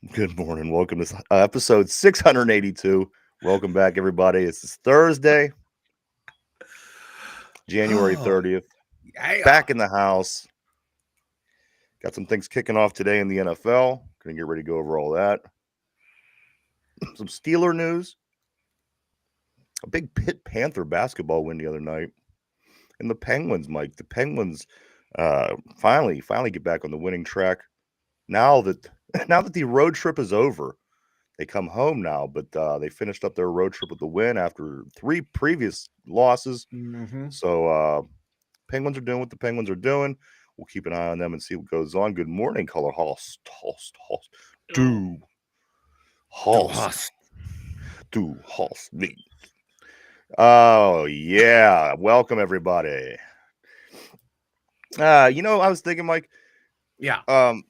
Good morning. Welcome to episode 682. Welcome back, everybody. It's Thursday, January Oh, 30th. yeah. Back in the house. Got some things kicking off today in the NFL. Gonna get ready to go over all that. Some Steeler news. A big Pitt Panther basketball win the other night. And the Penguins, Mike. The Penguins finally get back on the winning track. Now that now that the road trip is over. They come home now, but they finished up their road trip with the win after 3 previous losses. Mm-hmm. So Penguins are doing what the Penguins are doing. We'll keep an eye on them and see what goes on. Good morning, Color Holst, Oh, do Du Holst, hast. do Holst me. Oh yeah, welcome everybody. I was thinking, Mike. Yeah. Um,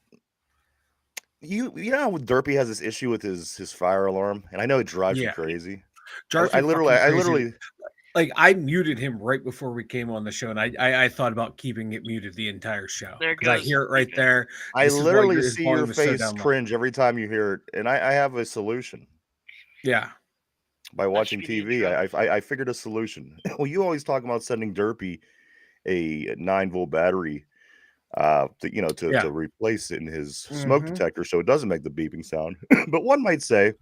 you know how Derpy has this issue with his fire alarm, and I know it drives you Yeah. crazy. Drives I me literally, fucking I crazy. literally, Like I muted him right before we came on the show, and I thought about keeping it muted the entire show there because I goes hear it right beeping. there. I This is why literally his see your volume is so face down low. cringe every time you hear it, and I have a solution. Yeah. By That should watching be the TV, intro. I figured a solution. Well, you always talk about sending Derpy a 9-volt battery, Yeah. to replace it in his smoke Mm-hmm. detector so it doesn't make the beeping sound. But one might say,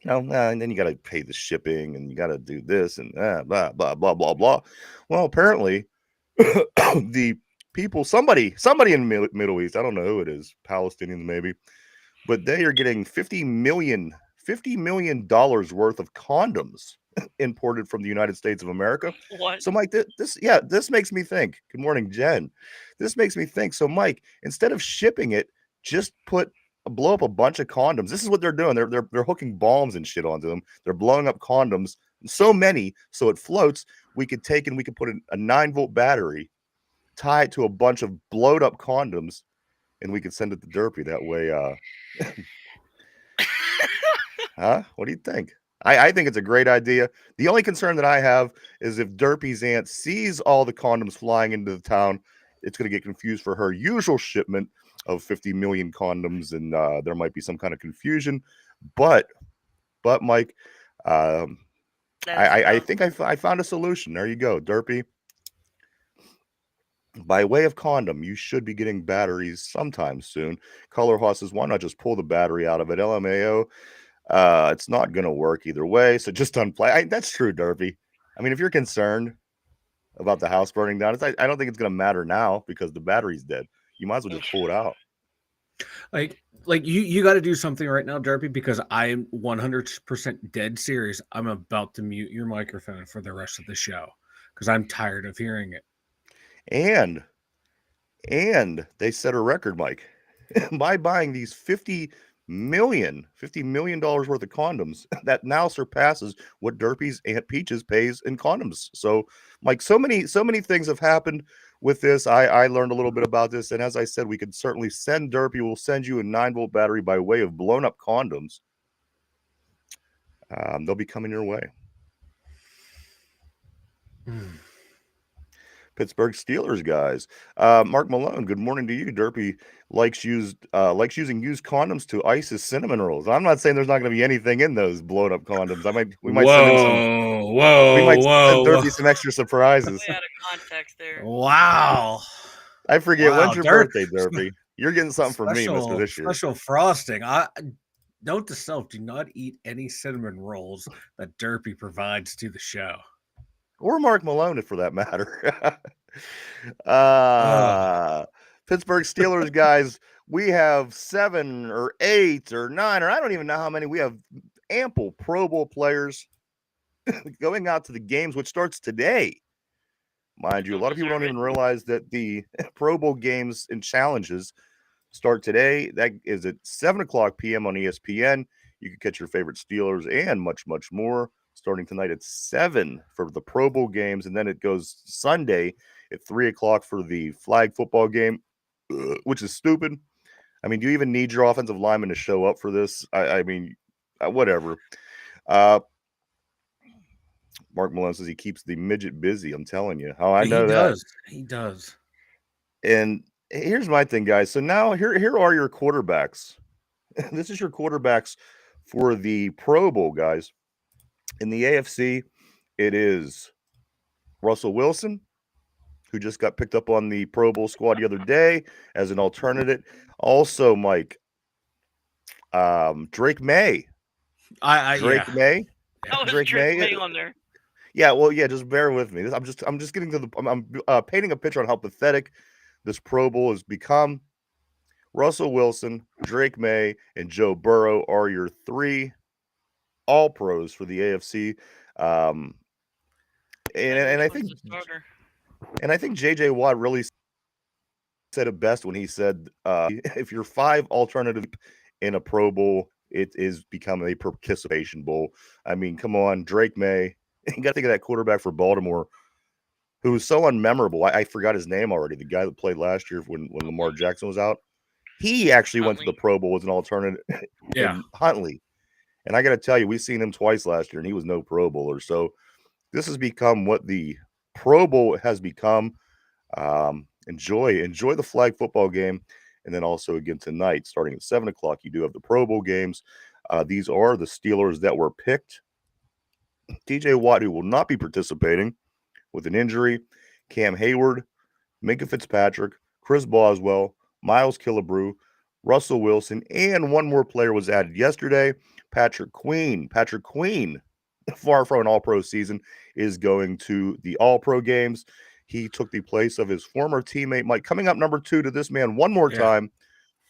and then you got to pay the shipping and you got to do this and blah blah blah blah blah. Well, apparently, the people, somebody in the Middle East, I don't know who it is, Palestinians maybe, but they are getting $50 million worth of condoms imported from the United States of America. What? So, Mike, this makes me think. Good morning, Jen. This makes me think. So, Mike, instead of shipping it, just blow up a bunch of condoms. This is what they're doing. They're hooking bombs and shit onto them. They're blowing up condoms. So many, so it floats. We could put a 9-volt battery, tie it to a bunch of blowed up condoms, and we could send it to Derpy that way. Huh? What do you think? I think it's a great idea. The only concern that I have is if Derpy's aunt sees all the condoms flying into the town, it's going to get confused for her usual shipment of 50 million condoms, and there might be some kind of confusion. But, Mike, um, That is I dumb. think I found a solution. There you go, Derpy. By way of condom, you should be getting batteries sometime soon. Color Says, why not just pull the battery out of it? LMAO. It's not gonna work either way, so just unplay. That's true, Derpy. I mean, if you're concerned about the house burning down, I don't think it's gonna matter now because the battery's dead. You might as well just pull it out. Like like you got to do something right now, Derpy, because I'm 100% dead serious. I'm about to mute your microphone for the rest of the show because I'm tired of hearing it. And they set a record, Mike, by buying these $50 million worth of condoms that now surpasses what Derpy's Aunt Peaches pays in condoms. So, Mike, so many things have happened with this. I learned a little bit about this, and as I said, we could certainly send Derpy. We'll send you a 9-volt battery by way of blown up condoms. They'll be coming your way. Pittsburgh Steelers guys. Mark Malone, good morning to you. Derpy likes using used condoms to ice his cinnamon rolls. I'm not saying there's not going to be anything in those blown up condoms. We might send him some. Whoa, We whoa, might send whoa, Derpy some extra surprises. Way out of context there. wow, I forget, wow. when's your Dirt, birthday, Derpy? You're getting something from me, Mister This year. special frosting. I note to self: do not eat any cinnamon rolls that Derpy provides to the show. Or Mark Malone, for that matter. Ugh. Pittsburgh Steelers guys, we have 7 or 8 or 9, or I don't even know how many. We have ample Pro Bowl players going out to the games, which starts today. Mind you, a Don't lot of people deserve don't it. even realize that the Pro Bowl games and challenges start today. That is at 7 o'clock p.m. on ESPN. You can catch your favorite Steelers and much, much more starting tonight at 7 for the Pro Bowl games. And then it goes Sunday at 3 o'clock for the flag football game, which is stupid. I mean, do you even need your offensive lineman to show up for this? I mean, whatever. Mark Malone says he keeps the midget busy. I'm telling you how I He know that. does. He does. And here's my thing, guys. So now here are your quarterbacks This is your quarterbacks for the Pro Bowl, guys. In the AFC, it is Russell Wilson, who just got picked up on the Pro Bowl squad the other day as an alternative. Also, Mike, Drake May. Yeah. May. How is Drake Drake May May on there? Yeah, well, yeah, just bear with me. I'm just getting to the. I'm painting a picture on how pathetic this Pro Bowl has become. Russell Wilson, Drake May, and Joe Burrow are your three All Pros for the AFC. And I Which one's think the starter? JJ Watt really said it best when he said, if you're 5 alternative in a Pro Bowl, it is become a participation bowl. I mean, come on, Drake May. You got to think of that quarterback for Baltimore who was so unmemorable. I forgot his name already. The guy that played last year when Lamar Jackson was out. He actually went to the Pro Bowl as an alternative. Yeah. Huntley. And I got to tell you, we've seen him twice last year, and he was no Pro Bowler. So this has become what the Pro Bowl has become. Enjoy the flag football game. And then also again tonight, starting at 7 o'clock, you do have the Pro Bowl games. These are the Steelers that were picked. TJ Watt, who will not be participating with an injury, Cam Hayward, Minka Fitzpatrick, Chris Boswell, Miles Killebrew, Russell Wilson, and one more player was added yesterday, Patrick Queen. Patrick Queen, far from an All-Pro season, is going to the All-Pro games. He took the place of his former teammate, Mike. Coming up number 2 to this man one more time,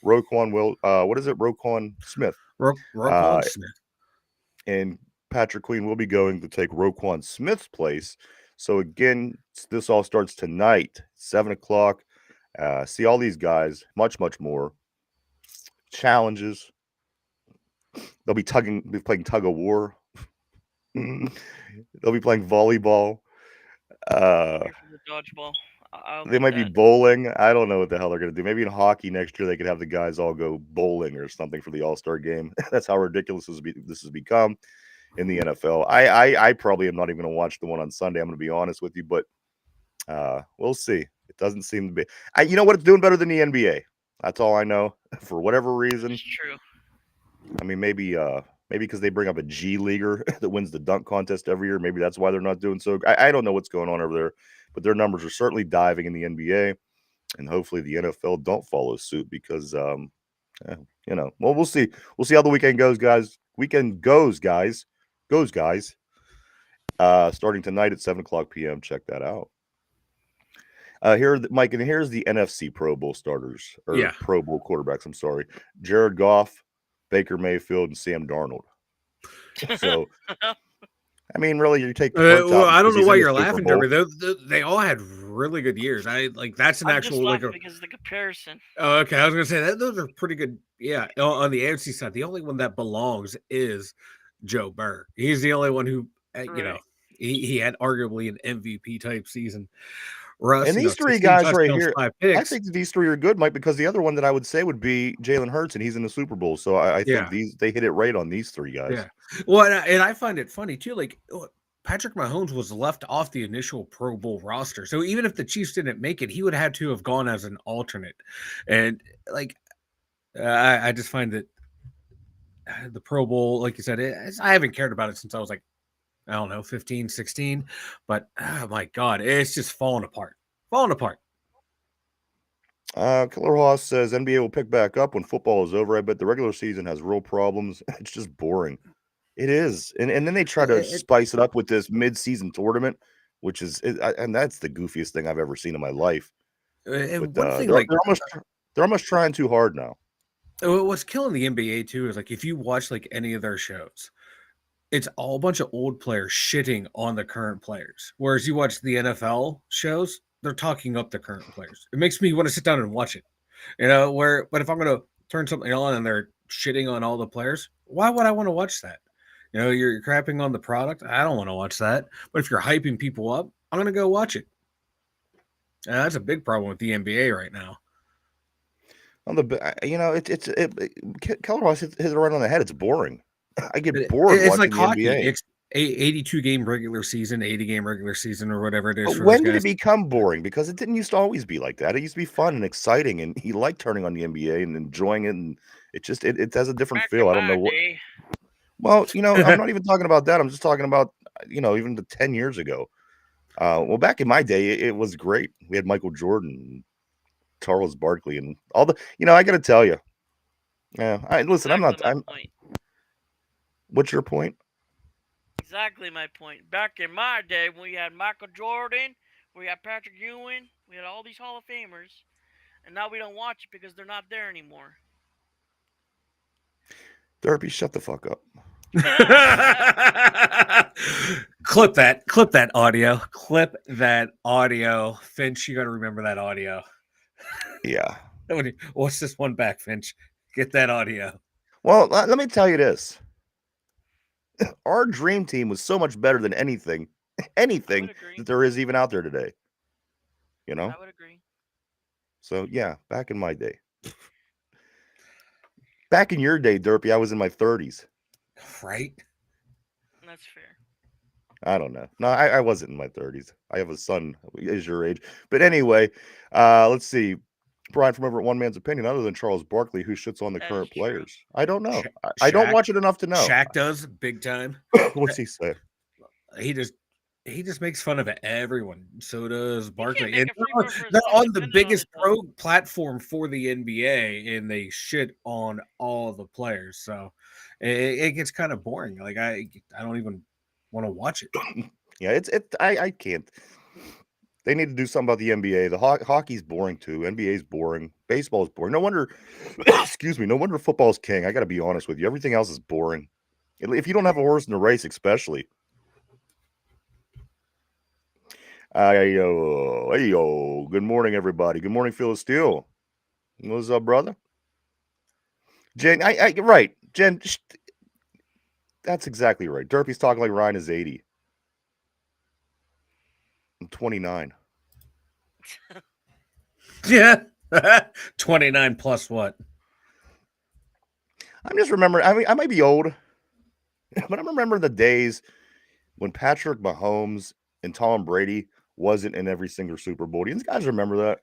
Roquan Smith. Roquan Smith. And Patrick Queen will be going to take Roquan Smith's place. So again, this all starts tonight, 7 o'clock. See all these guys, much more. Challenges. They'll be playing tug of war. They'll be playing volleyball. Dodgeball. They might be bowling. I don't know what the hell they're going to do. Maybe in hockey next year they could have the guys all go bowling or something for the All-Star game. That's how ridiculous this has become in the NFL. I probably am not even going to watch the one on Sunday. I'm going to be honest with you, but we'll see. It doesn't seem to be. You know what? It's doing better than the NBA. That's all I know. For whatever reason. It's true. I mean, maybe because they bring up a G leaguer that wins the dunk contest every year. Maybe that's why they're not doing so. I don't know what's going on over there, but their numbers are certainly diving in the NBA, and hopefully the NFL don't follow suit because, well, we'll see. We'll see how the weekend goes, guys. Goes, guys. Starting tonight at 7 o'clock p.m. Check that out. Here, Mike, and here's the NFC Pro Bowl starters, or Pro Bowl quarterbacks. I'm sorry, Jared Goff, Baker Mayfield, and Sam Darnold. So, I mean, really, you take. Well, I don't know why you're laughing, Derby. They all had really good years. That's an actual because of the comparison. Oh, okay. I was gonna say that those are pretty good. Yeah, on the AFC side, the only one that belongs is Joe Burrow. He's the only one who, he had arguably an MVP type season. Russ, and these 3 guys right here, I think these 3 are good, Mike, because the other one that I would say would be Jalen Hurts, and he's in the Super Bowl. So I think they hit it right on these 3 guys. Yeah. Well, and I find it funny too. Like Patrick Mahomes was left off the initial Pro Bowl roster, so even if the Chiefs didn't make it, he would have had to have gone as an alternate. And I just find that the Pro Bowl, like you said, I haven't cared about it since I was like, I don't know, 15, 16. But, oh, my God, it's just falling apart. Killer Hoss says NBA will pick back up when football is over. I bet the regular season has real problems. It's just boring. It is. And then they try to spice it up with this mid-season tournament, which is – and that's the goofiest thing I've ever seen in my life. And they're almost trying too hard now. What's killing the NBA, too, is if you watch any of their shows – it's all a bunch of old players shitting on the current players. Whereas you watch the NFL shows, they're talking up the current players. It makes me want to sit down and watch it. But if I'm going to turn something on and they're shitting on all the players, why would I want to watch that? You're crapping on the product. I don't want to watch that. But if you're hyping people up, I'm going to go watch it. And that's a big problem with the NBA right now. Keller Ross hit it right on the head. It's boring. I get bored. It's watching like hockey. NBA. It's 82-game regular season, 80-game regular season, or whatever it is. But when did it become boring? Because it didn't used to always be like that. It used to be fun and exciting, and he liked turning on the NBA and enjoying it It just it has a different Back feel. in I don't know my what. day, Well, I'm not even talking about that. I'm just talking about even the 10 years ago. Well, back in my day, it was great. We had Michael Jordan, Charles Barkley, and all the. I got to tell you. Yeah, listen. I'm exactly not. my point. What's your point? Exactly my point. Back in my day, when we had Michael Jordan, we had Patrick Ewing, we had all these Hall of Famers, and now we don't watch it because they're not there anymore. Derpy, shut the fuck up. Clip that audio. Clip that audio. Finch, you got to remember that audio. Yeah. What's this one back, Finch? Get that audio. Well, let me tell you this. Our dream team was so much better than anything that there is even out there today. I would agree. So, yeah, back in my day. Back in your day, Derpy, I was in my 30s. Right? That's fair. I don't know. No, I wasn't in my 30s. I have a son is your age. But anyway, let's see. Brian, from over at One Man's Opinion, other than Charles Barkley, who shits on the That current is true. players? I don't know. I don't watch it enough to know. Shaq does big time. What's he say? He just makes fun of everyone. So does Barkley. make And a free throw for his they're son on the depending on biggest his pro platform for the NBA, and they shit on all the players. So it gets kind of boring. Like I don't even want to watch it. Yeah, I can't. They need to do something about the NBA. The hockey's boring too. NBA's boring. Baseball's boring. No wonder. Excuse me. No wonder football's king. I got to be honest with you. Everything else is boring. If you don't have a horse in the race, especially. Hey, good morning, everybody. Good morning, Phil Steele. What's up, brother? Jen, right. Jen, that's exactly right. Derpy's talking like Ryan is 80. I'm 29. Yeah. 29 plus what? I'm just remembering. I mean, I might be old, but I'm remembering the days when Patrick Mahomes and Tom Brady wasn't in every single Super Bowl. Do you guys remember that?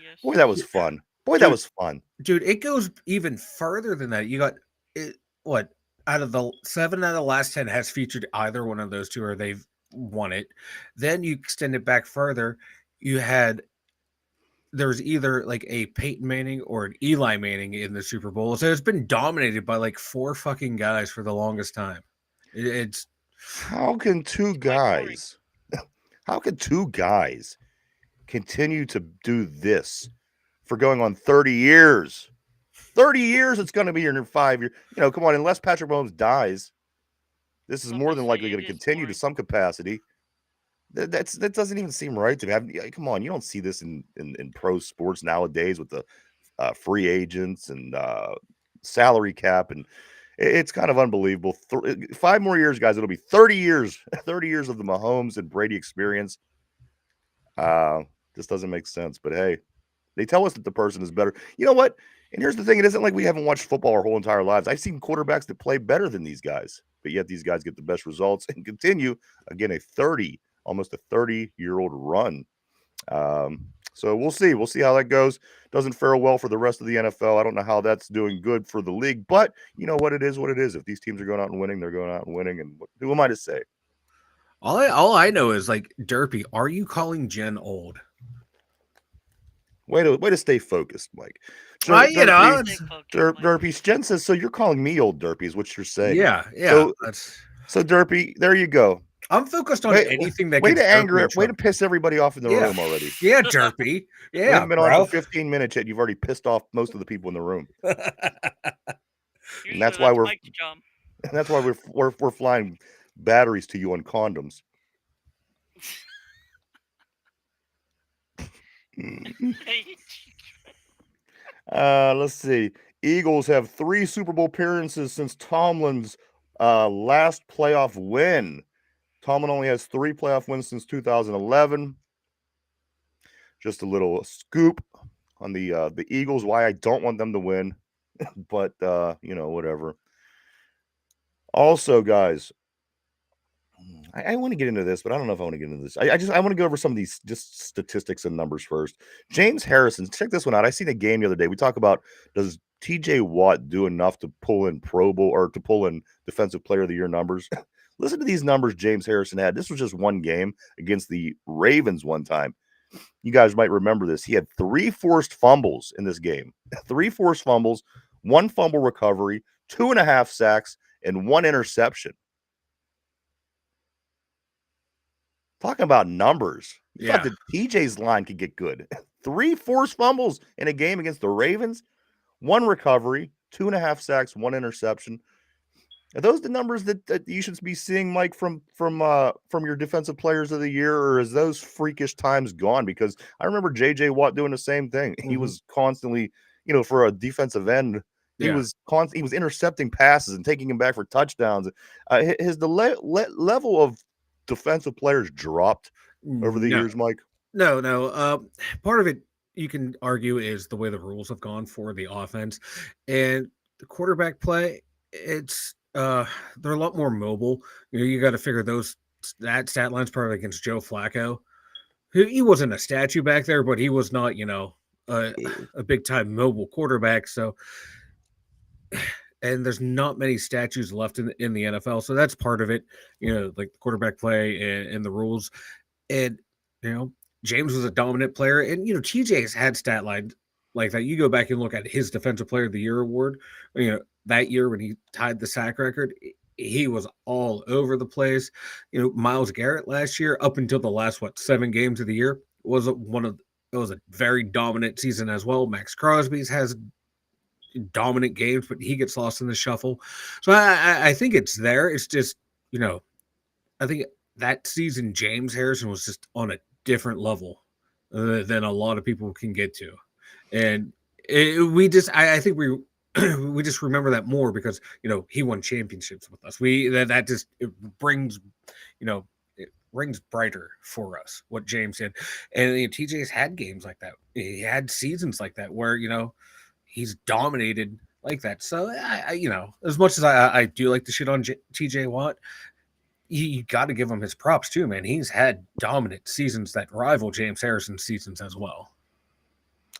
Yes. Boy, that was fun. That was fun. Dude, it goes even further than that. You got it, what? Out of the 7 out of the last 10 has featured either one of those two, or they've won it. Then you extend it back further. There's either like a Peyton Manning or an Eli Manning in the Super Bowl. So it's been dominated by like 4 fucking guys for the longest time. It's how can two guys continue to do this for going on 30 years? 30 years it's going to be in 5 years. Come on, unless Patrick Mahomes dies, this is more than likely going to continue to some capacity. That doesn't even seem right to me. Come on, you don't see this in pro sports nowadays with the free agents and salary cap, and it's kind of unbelievable. 5 more years, guys. It'll be 30 years. 30 years of the Mahomes and Brady experience. This doesn't make sense, but hey, they tell us that the person is better. You know what? And here's the thing: it isn't like we haven't watched football our whole entire lives. I've seen quarterbacks that play better than these guys, but yet these guys get the best results and continue again almost a 30-year-old run. So we'll see. We'll see how that goes. Doesn't fare well for the rest of the NFL. I don't know how that's doing good for the league, but you know what it is. What it is. If these teams are going out and winning, they're going out and winning. And who am I to say? all I know is like Derpy. Are you calling Jen old? Way to stay focused, Mike. Derpy. Jen says, so you're calling me old, Derpy, is what you're saying. Yeah. So Derpy, there you go. I'm focused on anything that way gets to anger it. Way to piss everyeverybody off in the room already. Yeah, Derpy. Yeah, we haven't been on for 15 minutes yet. You've already pissed off most of the people in the room. And that's why we're flying batteries to you on condoms. Let's see. Eagles have 3 Super Bowl appearances since Tomlin's last playoff win. Tomlin only has 3 playoff wins since 2011. Just a little scoop on the Eagles, why I don't want them to win, but whatever. Also, guys, I want to get into this, but I don't know if I want to get into this. I want to go over some of these just statistics and numbers first. James Harrison, check this one out. I seen a game the other day. We talk about, does TJ Watt do enough to pull in Pro Bowl or to pull in Defensive Player of the Year numbers? Listen to these numbers James Harrison had. This was just one game against the Ravens one time. You guys might remember this. He had 3 forced fumbles in this game. 3 forced fumbles, 1 fumble recovery, 2.5 sacks, and 1 interception. Talking about numbers. You thought that TJ's line could get good. 3 forced fumbles in a game against the Ravens, 1 recovery, 2.5 sacks, 1 interception. Are those the numbers that you should be seeing, Mike, from your defensive players of the year, or is those freakish times gone? Because I remember J.J. Watt doing the same thing. He was constantly, for a defensive end, he was intercepting passes and taking him back for touchdowns. Has the level of defensive players dropped over the years, Mike? No. Part of it you can argue is the way the rules have gone for the offense and the quarterback play. They're a lot more mobile. You got to figure that stat line's probably against Joe Flacco. He wasn't a statue back there, but he was not, a big time mobile quarterback. So, and there's not many statues left in the NFL, so that's part of it. Like the quarterback play and the rules, and James was a dominant player, and TJ's had stat lines like that. You go back and look at his Defensive Player of the Year award. That year when he tied the sack record, he was all over the place. Myles Garrett last year, up until the last 7 games of the year, was a very dominant season as well. Max Crosby's has dominant games, but he gets lost in the shuffle. So I think it's there. It's just I think that season James Harrison was just on a different level than a lot of people can get to, and I think we just remember that more because he won championships with us. That just it brings rings brighter for us what James did, and TJ's had games like that. He had seasons like that where he's dominated like that. So I as much as I do like to shit on TJ Watt, you got to give him his props too, man. He's had dominant seasons that rival James Harrison's seasons as well.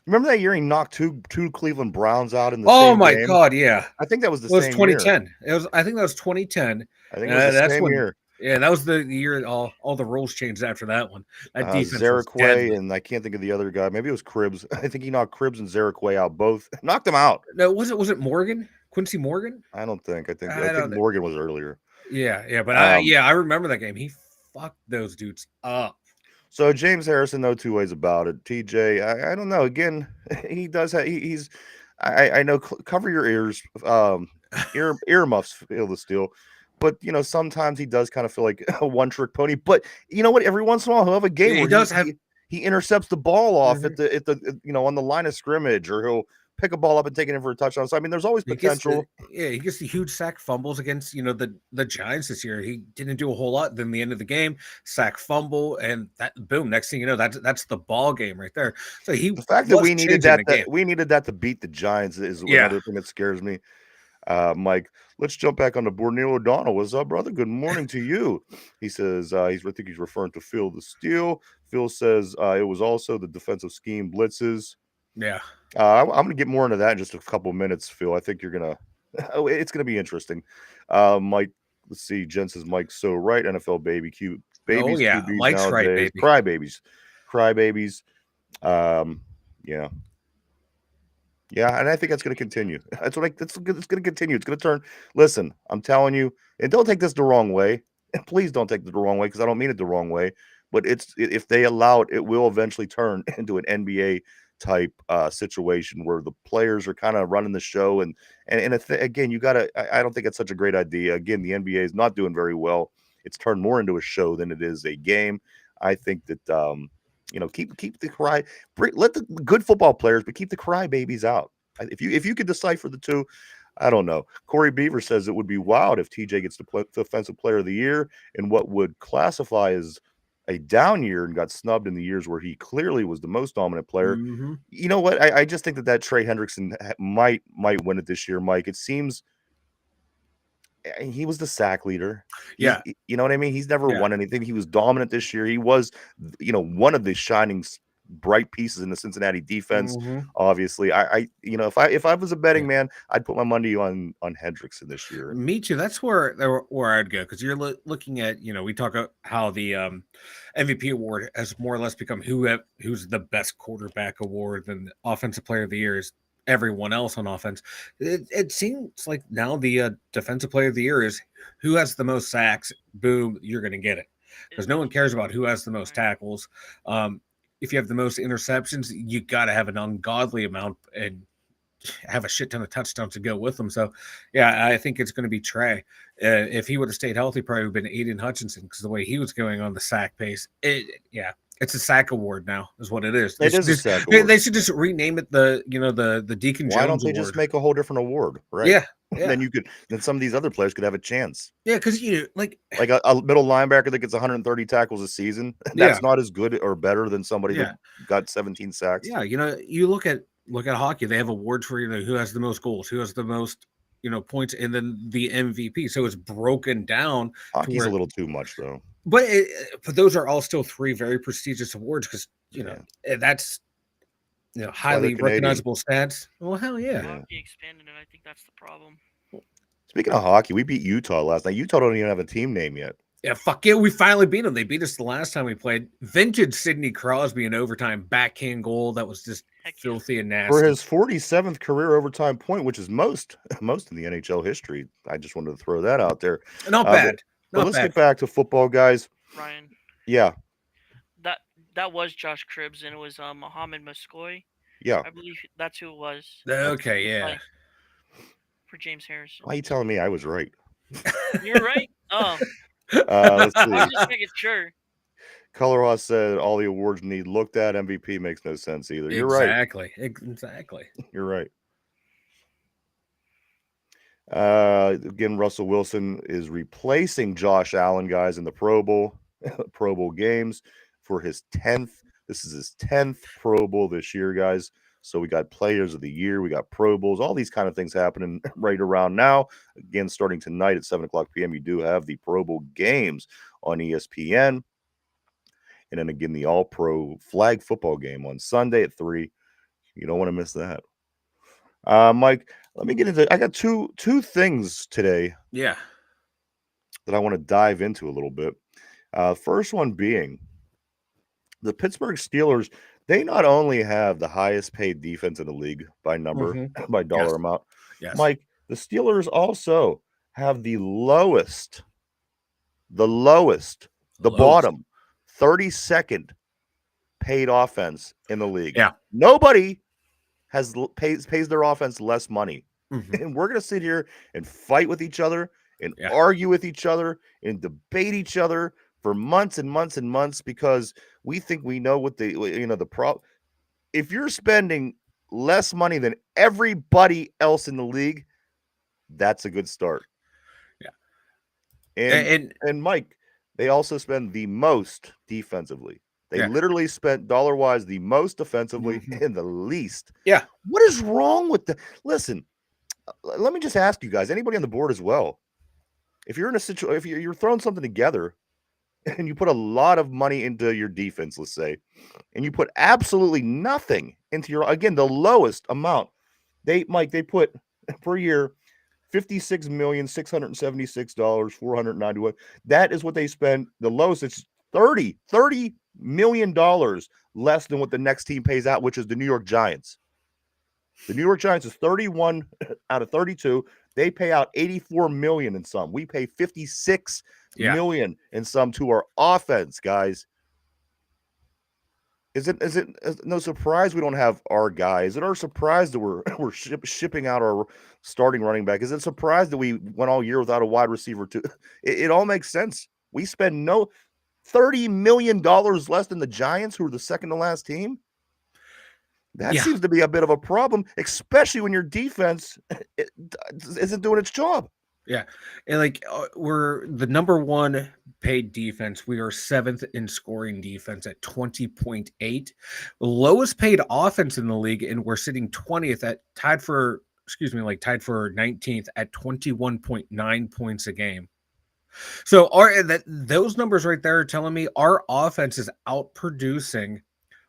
Remember that year he knocked two Cleveland Browns out in the same game? Oh my God, yeah. I think that was the same same 2010. year. I think that was 2010. I think it was the same year. Yeah, that was the year all the rules changed after that one. That defense Zarequay, and I can't think of the other guy. Maybe it was Cribbs. I think he knocked Cribbs and Zarequay out both. Knocked them out. No, was it Morgan? Quincy Morgan? I don't think. I think Morgan was earlier. Yeah, but I remember that game. He fucked those dudes up. So James Harrison, no two ways about it. TJ, I don't know. Again, he does have I know. Cover your ears. Earmuffs feel the steel. But sometimes he does kind of feel like a one-trick pony. But you know what? Every once in a while, he'll have a game where he intercepts the ball off at the on the line of scrimmage, or he'll pick a ball up and take it in for a touchdown. So I mean, there's always potential. He gets the huge sack fumbles against the Giants this year. He didn't do a whole lot. Then the end of the game, sack fumble, and that boom. Next thing you know, that's the ball game right there. So the fact that we needed that to beat the Giants is another thing that scares me. Mike, let's jump back on the board. Neil O'Donnell, what's up, brother? Good morning to you. He says I think he's referring to Phil the Steel. Phil says it was also the defensive scheme blitzes. Yeah. I'm going to get more into that in just a couple minutes, Phil. I think you're going to it's going to be interesting. Mike, let's see. Jen says Mike's so right. NFL baby cute babies. Oh yeah, QBs Mike's nowadays. right, baby. Crybabies. Yeah, and I think that's going to continue. It's going to continue. It's going to turn. Listen, I'm telling you, and don't take this the wrong way. And please don't take it the wrong way, because I don't mean it the wrong way. But if they allow it, it will eventually turn into an NBA type situation where the players are kind of running the show. And again, you got to. I don't think it's such a great idea. Again, the NBA is not doing very well. It's turned more into a show than it is a game. I think that. Keep the cry. Let the good football players, but keep the crybabies out. If you could decipher the two, I don't know. Corey Beaver says it would be wild if TJ gets the Defensive Player of the Year in what would classify as a down year and got snubbed in the years where he clearly was the most dominant player. Mm-hmm. You know what? I just think that Trey Hendrickson might win it this year, Mike. It seems. He was the sack leader. Yeah. You know what I mean? He's never won anything. He was dominant this year. He was, one of the shining bright pieces in the Cincinnati defense. Mhm. Obviously, I if I was a betting man, I'd put my money on Hendrickson this year. Me too. That's where I'd go, because you're looking at, we talk about how the MVP award has more or less become who's the best quarterback award, than the offensive player of the year is everyone else on offense. It seems like now the defensive player of the year is who has the most sacks. Boom, you're going to get it, because no one cares about who has the most tackles. If you have the most interceptions, you got to have an ungodly amount and have a shit ton of touchdowns to go with them. So, yeah, I think it's going to be Trey. If he would have stayed healthy, probably would have been Aiden Hutchinson, because the way he was going on the sack pace, it's a sack award now, is what it is. It is a sack award. They should just rename it the Deacon Jones. Why don't they award. just make a whole different award? Right. Yeah. Then some of these other players could have a chance. Yeah, because like a middle linebacker that gets 130 tackles a season. That's not as good or better than somebody that got 17 sacks. Yeah, you look at hockey. They have awards for who has the most goals, who has the most points, and then the MVP. So it's broken down. Hockey's a little too much though. But those are all still three very prestigious awards, because that's highly recognizable stats. Well, hell yeah. Hockey expanded, and I think that's the problem. Speaking of hockey, we beat Utah last night. Utah don't even have a team name yet. Yeah, fuck yeah, we finally beat them. They beat us the last time we played. Vintage Sidney Crosby in overtime backhand goal. That was just filthy and nasty. For his 47th career overtime point, which is most in the NHL history. I just wanted to throw that out there. Not bad. But let's get back to football, guys. Ryan. Yeah. That was Josh Cribbs, and it was Mohamed Muskoy. Yeah. I believe that's who it was. Okay, yeah. For James Harris. Why are you telling me I was right? You're right. Oh. Let's see. I was just making sure. Color Ross said all the awards need looked at. MVP makes no sense either. You're right. Exactly. You're right. Again, Russell Wilson is replacing Josh Allen, guys, in the Pro Bowl games for his 10th. This is his 10th Pro Bowl this year, guys. So we got Players of the Year, we got Pro Bowls, all these kind of things happening right around now. Again, starting tonight at 7:00 p.m., you do have the Pro Bowl games on ESPN. And then again, the All-Pro flag football game on Sunday at 3. You don't want to miss that. Mike, let me get into. I got two things today. Yeah. That I want to dive into a little bit. First one being the Pittsburgh Steelers. They not only have the highest paid defense in the league by number, by dollar amount. Yes. Mike, the Steelers also have the lowest, bottom 32nd paid offense in the league. Yeah. Nobody pays their offense less money. And we're going to sit here and fight with each other and argue with each other and debate each other for months and months and months, because we think we know what the problem. If you're spending less money than everybody else in the league, that's a good start. Yeah. And Mike, they also spend the most defensively. They literally spent dollar-wise the most defensively and the least. Yeah. What is wrong with the? Listen, let me just ask you guys, anybody on the board as well. If you're in a situation, if you're throwing something together and you put a lot of money into your defense, let's say, and you put absolutely nothing into the lowest amount. They put per year $56,676,491. That is what they spend. The lowest, it's $30 million less than what the next team pays out, which is the New York Giants. The New York Giants is 31 out of 32. They pay out 84 million in some. We pay 56 million in some to our offense, guys. Is it no surprise we don't have our guy? Is it our surprise that we're shipping out our starting running back? Is it a surprise that we went all year without a wide receiver too? It all makes sense. We spend $30 million less than the Giants, who are the second to last team. That seems to be a bit of a problem, especially when your defense isn't doing its job. Yeah. And we're the number one paid defense. We are 7th in scoring defense at 20.8. The lowest paid offense in the league, and we're sitting 20th tied for 19th at 21.9 points a game. So those numbers right there are telling me our offense is outproducing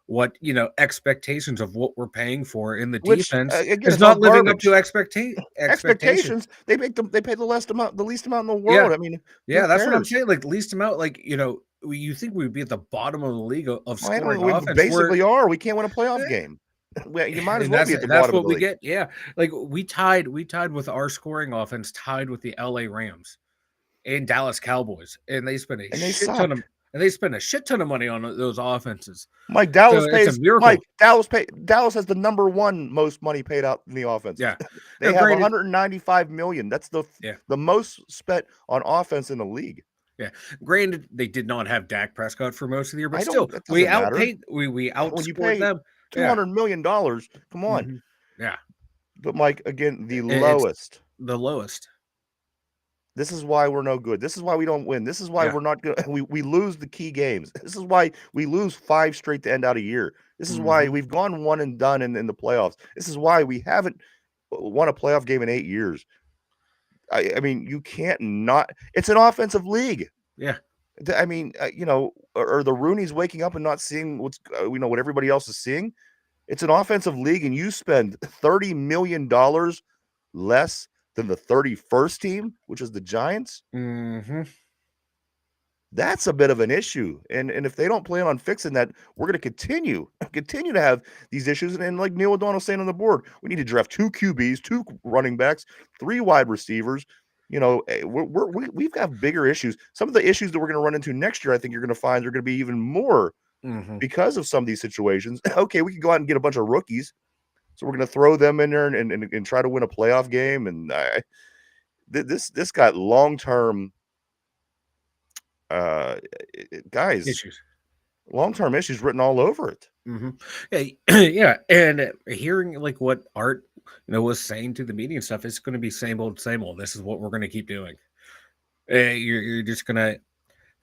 what expectations of what we're paying for in the Which defense again, is it's all not living up garbage. to expectations. Expectations. They pay the least amount in the Yeah, world. I mean, who yeah, that's what I'm cares? saying. Like the least amount, you think we would be at the bottom of the league of I don't scoring know. We offense. basically are. We can't win a playoff Eh, game. Well, you might as and well be at the that's bottom of what the we league. get. Yeah, like we tied with our scoring offense, tied with the LA Rams and Dallas Cowboys, and they spent a And they shit ton of suck. money on those offenses. Mike So Dallas it's a pays Mike miracle. Dallas has the number one most money paid out in the offenses. Yeah. They Now, have granted, 195 million. That's yeah, the most spent on offense in the league. granted, they did not have Dak Prescott for most of the year, but I don't. still, That we doesn't matter. outpaid, we When you outscored pay them. Yeah. $200 million, come on. Mhm. Yeah. But Mike, again, the It's lowest. the lowest. This is why we're no good. This is why we don't win. This is why Yeah. we're not good. We lose the key games. This is why we lose 5 straight to end out a year. This is why Mhm. we've gone one and done in the playoffs. This is why we haven't won a playoff game in 8 years. I mean, you can't not. It's an offensive league. Yeah. I mean, are the Roonies waking up and not seeing what everybody else is seeing? It's an offensive league, and you spend $30 million less than the 31st team, which is the Giants. Mhm. That's a bit of an issue. And if they don't plan on fixing that, we're going to continue to have these issues. And like Neil O'Donnell saying on the board, we need to draft 2 QBs, 2 running backs, 3 wide receivers. We've got bigger issues. Some of the issues that we're going to run into next year, I think you're going to find they're going to be even more Mhm. because of some of these situations. Okay, we could go out and get a bunch of rookies. So we're going to throw them in there and try to win a playoff game. And this got long-term guys, Issues. long-term issues written all over it. Mhm. Yeah, yeah, and hearing like what Art, was saying to the media and stuff, it's going to be same old, same old. This is what we're going to keep doing. You're just going to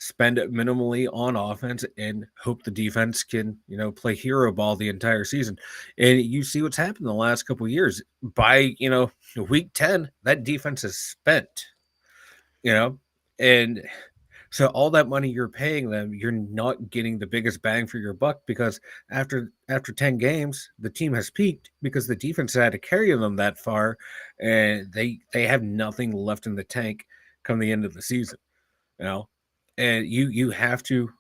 spend it minimally on offense and hope the defense can, play hero ball the entire season. And you see what's happened the last couple of years. By, week 10, that defense is spent, and so all that money you're paying them, you're not getting the biggest bang for your buck because after 10 games, the team has peaked because the defense had to carry them that far, and they have nothing left in the tank come the end of the season. And you have to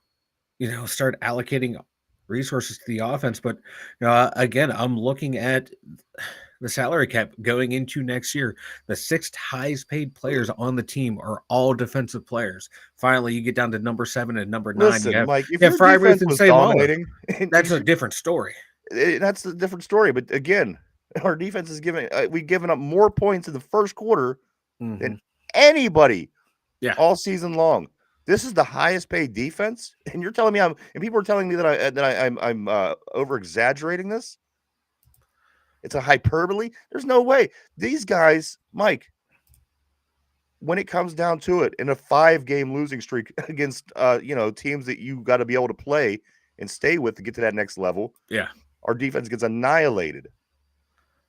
start allocating resources to the offense. But again, I'm looking at the salary cap going into next year. The 6th highest paid players on the team are all defensive players. Finally, you get down to number 7 and number 9. Listen, Mike, if you have your Fryermuth defense and was St. Malo. dominating, That's a different story. That's a different story. But again, our defense is we've given up more points in the first quarter than anybody all season long. This is the highest paid defense, and you're telling me and people are telling me that I'm over exaggerating this. It's a hyperbole. There's no way. These guys, Mike, when it comes down to it, in a 5-game losing streak against teams that you got to be able to play and stay with to get to that next level, our defense gets annihilated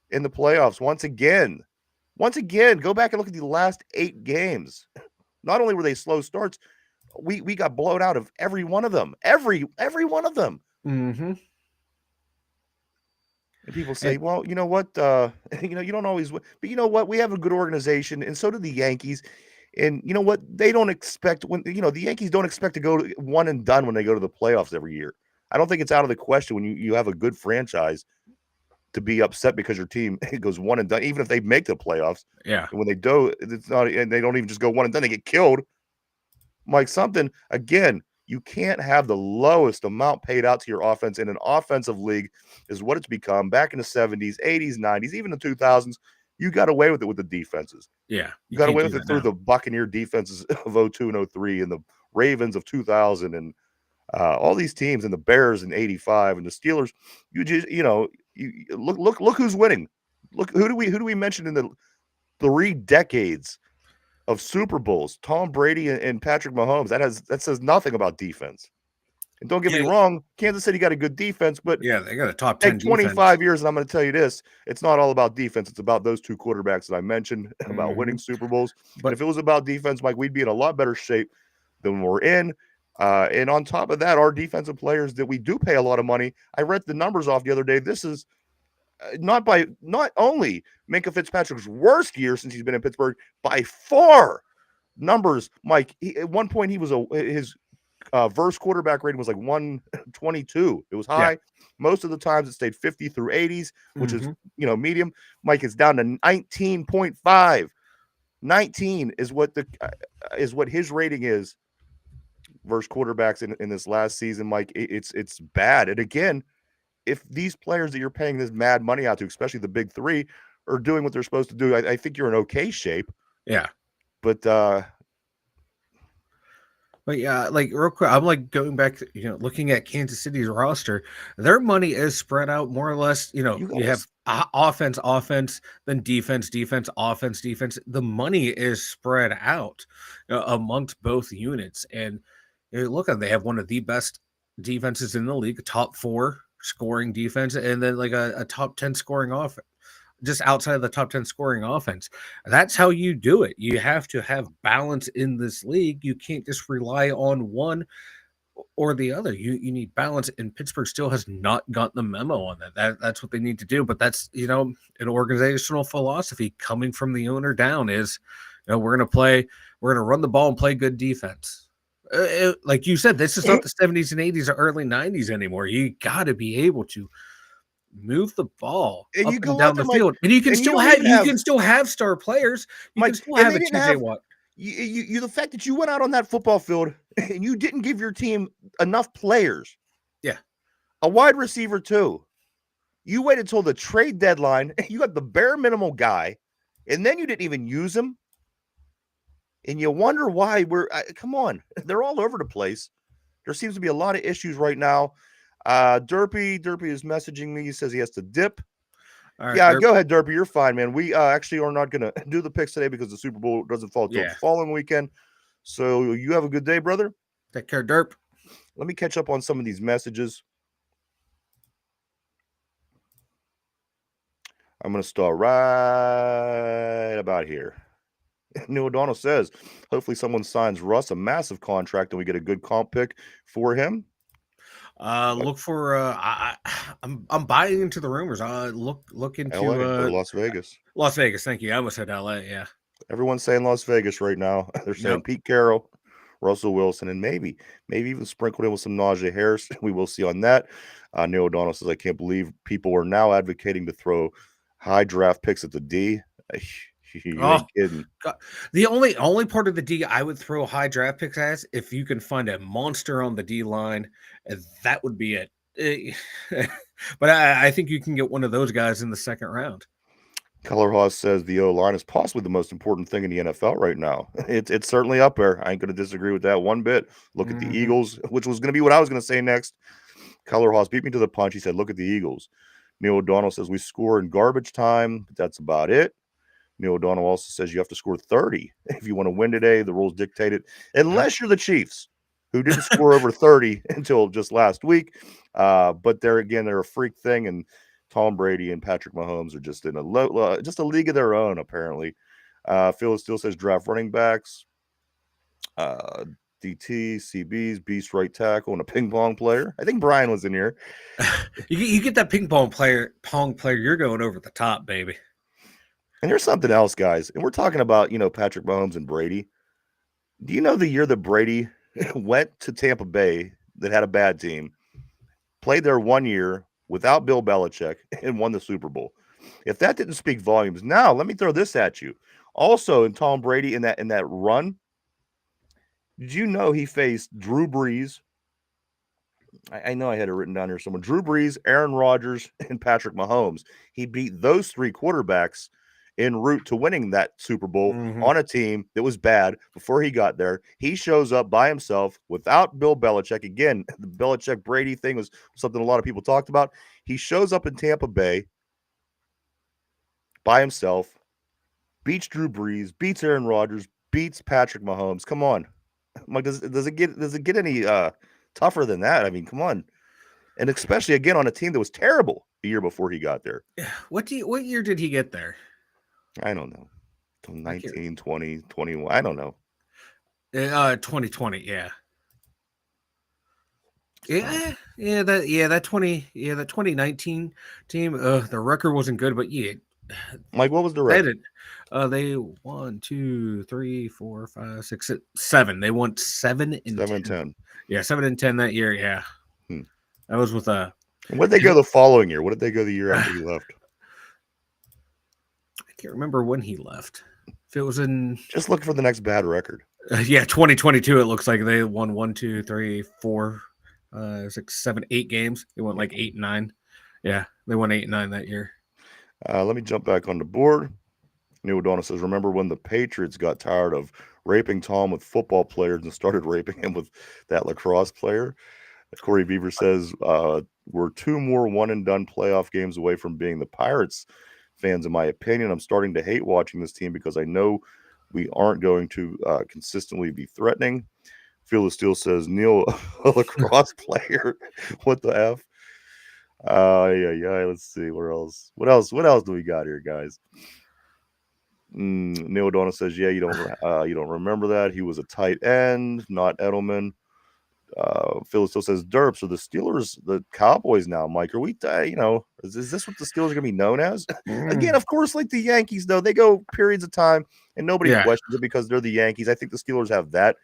in the playoffs once again. Once again, go back and look at the last 8 games. Not only were they slow starts, we got blown out of every one of them. Every one of them. Mm-hmm. And people say, well, you know what? You don't always win. But you know what? We have a good organization, and so do the Yankees. And you know what? They don't expect the Yankees don't expect to go to one and done when they go to the playoffs every year. I don't think it's out of the question when you have a good franchise to be upset because your team goes one and done, even if they make the playoffs. Yeah. And when they do, it's not, and they don't even just go one and done, they get killed. Mike, something again, you can't have the lowest amount paid out to your offense in an offensive league is what it's become back in the 70s, 80s, 90s, even the 2000s. You got away with it with the defenses. Yeah. You got away with it through the Buccaneer defenses of 02 and 03 and the Ravens of 2000 and all these teams and the Bears in 85 and the Steelers. You just, you look who's winning. Look, who do we mention in the 3 decades of Super Bowls? Tom Brady and Patrick Mahomes. That says nothing about defense. And don't get me wrong, Kansas City got a good defense, but yeah, they got a top 10 25 defense. years, and I'm going to tell you this: it's not all about defense. It's about those 2 quarterbacks that I mentioned about winning Super Bowls. But if it was about defense, Mike, we'd be in a lot better shape than we're in. And on top of that, our defensive players that we do pay a lot of money. I read the numbers off the other day. This is not only Minkah Fitzpatrick's worst year since he's been in Pittsburgh, by far. Numbers, Mike. At one point, his verse quarterback rating was like 122. It was high. Yeah. Most of the times it stayed 50 through 80s, which is Mm-hmm. medium. Mike is down to 19.5. 19 is what his rating is versus quarterbacks in this last season. Mike, it's bad. And again, if these players that you're paying this mad money out to, especially the big three, are doing what they're supposed to do, I think you're in okay shape. Yeah. But yeah, like real quick, I'm like going back to, looking at Kansas City's roster. Their money is spread out more or less. You have offense, then defense, offense, defense. The money is spread out amongst both units. And look at, they have one of the best defenses in the league, top 4 scoring defense, and then like a top 10 scoring offense. Just outside of the top 10 scoring offense. That's how you do it. You have to have balance in this league. You can't just rely on one or the other. You need balance, and Pittsburgh still has not gotten the memo on that. That's what they need to do. But that's, an organizational philosophy coming from the owner down is, we're going to run the ball and play good defense. Like you said, this is not the 70s and 80s or early 90s anymore. You got to be able to move the ball and up you go and down the field, and you can still have star players. You can still have a TJ Watt. You the fact that you went out on that football field and you didn't give your team enough players. Yeah, a wide receiver too. You waited till the trade deadline. You got the bare minimal guy, and then you didn't even use him. And you wonder why come on, they're all over the place. There seems to be a lot of issues right now. Derpy is messaging me. He says he has to dip. Right, yeah, Derp. Go ahead, Derpy. You're fine, man. We actually are not going to do the picks today because the Super Bowl doesn't fall till the following weekend. So you have a good day, brother. Take care, Derp. Let me catch up on some of these messages. I'm going to start right about here. Neil O'Donnell says, hopefully someone signs Russ a massive contract and we get a good comp pick for him. Look for I'm buying into the rumors. Look into LA or Las Vegas. Las Vegas, thank you. I almost said LA, yeah. Everyone's saying Las Vegas right now. They're saying Pete Carroll, Russell Wilson, and maybe even sprinkled in with some Najee Harris. We will see on that. Neil O'Donnell says, I can't believe people are now advocating to throw high draft picks at the D. You ain't kidding. God. The only part of the D I would throw high draft picks as, if you can find a monster on the D line, that would be it. But I think you can get one of those guys in the second round. Color Haas says the O-line is possibly the most important thing in the NFL right now. It's certainly up there. I ain't going to disagree with that one bit. Look at the Eagles, which was going to be what I was going to say next. Color Haas beat me to the punch. He said, look at the Eagles. Neil O'Donnell says we score in garbage time, but that's about it. Neil O'Donnell also says you have to score 30 if you want to win today. The rules dictate it, unless you're the Chiefs, who didn't score over 30 until just last week. But they're a freak thing, and Tom Brady and Patrick Mahomes are just in a league of their own, apparently. Phil still says draft running backs. DT, CBs, beast right tackle, and a ping pong player. I think Brian was in here. You get that ping pong player, you're going over the top, baby. And there's something else, guys. And we're talking about, Patrick Mahomes and Brady. Do you know the year that Brady went to Tampa Bay that had a bad team, played there 1 year without Bill Belichick, and won the Super Bowl? If that didn't speak volumes, now let me throw this at you. Also, in Tom Brady in that run, did you know he faced Drew Brees? I know I had it written down here somewhere. Drew Brees, Aaron Rodgers, and Patrick Mahomes. He beat those 3 quarterbacks en route to winning that Super Bowl on a team that was bad before he got there. He shows up by himself without Bill Belichick. Again, the Belichick-Brady thing was something a lot of people talked about. He shows up in Tampa Bay by himself, beats Drew Brees, beats Aaron Rodgers, beats Patrick Mahomes. Come on. I'm like, does it get any tougher than that? I mean, come on. And especially, again, on a team that was terrible the year before he got there. What year did he get there? I don't know. 19, 20, 21. I don't know. 2020, yeah. That 2019 team. The record wasn't good, but yeah, Mike, what was the they record? did. They 1, 2, 3, 4, 5, 6, 7. They won 7 and 10. 7-10. Yeah, 7 and 10 that year. Yeah, Hmm. that was with And what did they go the following year? What did they go the year after he left? I can't remember when he left. If it was in Just look for the next bad record. 2022, it looks like they won 1, 2, 3, 4, 6, 7, 8 games. They won like 8 and 9. Yeah, they won 8 and 9 that year. Let me jump back on the board. Neil O'Donnell says, remember when the Patriots got tired of raping Tom with football players and started raping him with that lacrosse player? Corey Beaver says, we're 2 more one-and-done playoff games away from being the Pirates fans, in my opinion. I'm starting to hate watching this team because I know we aren't going to consistently be threatening. Phil the Steel says, Neil, a lacrosse player. What the F? Yeah. Let's see. What else do we got here, guys? Neil O'Donnell says, yeah, you don't remember that. He was a tight end, not Edelman. Phil still says, Derp. So the Steelers, the Cowboys now, Mike, are we, is this what the Steelers are going to be known as? Again, of course, like the Yankees, though, they go periods of time and nobody questions it because they're the Yankees. I think the Steelers have that.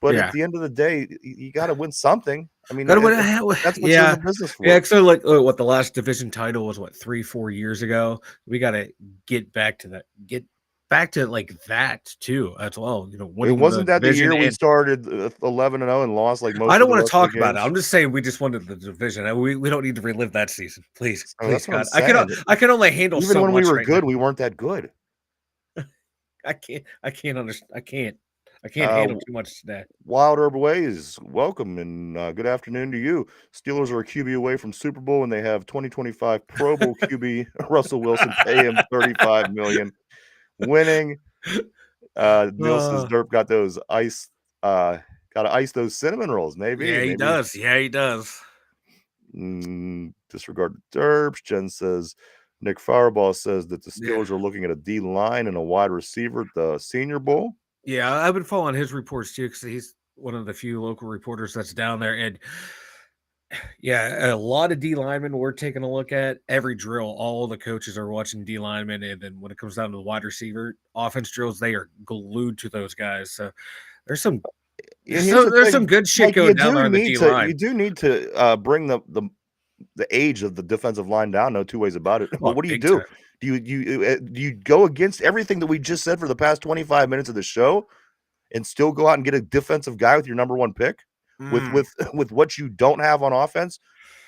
But at the end of the day, you got to win something. I mean, that's what you're in the business for. Yeah, so like what the last division title was, 3-4 years ago. We got to get back to that. Get back to like that too as well. It wasn't that the year we started 11-0 and lost like most. I don't want to talk about it. I'm just saying we just wanted the division. We don't need to relive that season, please. Please, God. I can only handle even so when much we were right good. now. We weren't that good. I can't understand. I can't handle too much today. Wild Herb Ways, welcome and good afternoon to you. Steelers are a QB away from Super Bowl and they have 2025 Pro Bowl QB Russell Wilson. Pay him $35 million. Winning. Neil says Derp got those got to ice those cinnamon rolls. Maybe. He does. Yeah, he does. Disregard the Derps. Jen says Nick Fireball says that the Steelers are looking at a D line and a wide receiver at the Senior Bowl. Yeah, I've been following his reports too because he's one of the few local reporters that's down there. And yeah, a lot of D linemen we're taking a look at. Every drill, all the coaches are watching D linemen. And then when it comes down to the wide receiver offense drills, they are glued to those guys. So there's some good shit going down there on the D line. You do need to bring the age of the defensive line down. No two ways about it. But what do you do? Do you go against everything that we just said for the past 25 minutes of the show and still go out and get a defensive guy with your number 1 pick with what you don't have on offense?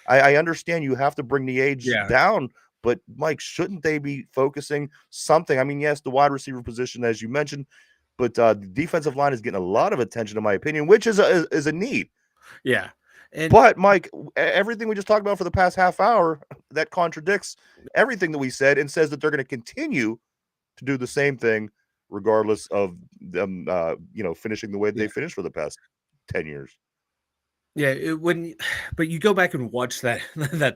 I understand you have to bring the age down, but Mike, shouldn't they be focusing something? I mean, yes, the wide receiver position, as you mentioned, but the defensive line is getting a lot of attention, in my opinion, which is a need. Yeah. But Mike, everything we just talked about for the past half hour, that contradicts everything that we said and says that they're going to continue to do the same thing regardless of them, finishing the way they finished for the past 10 years. Yeah, but you go back and watch that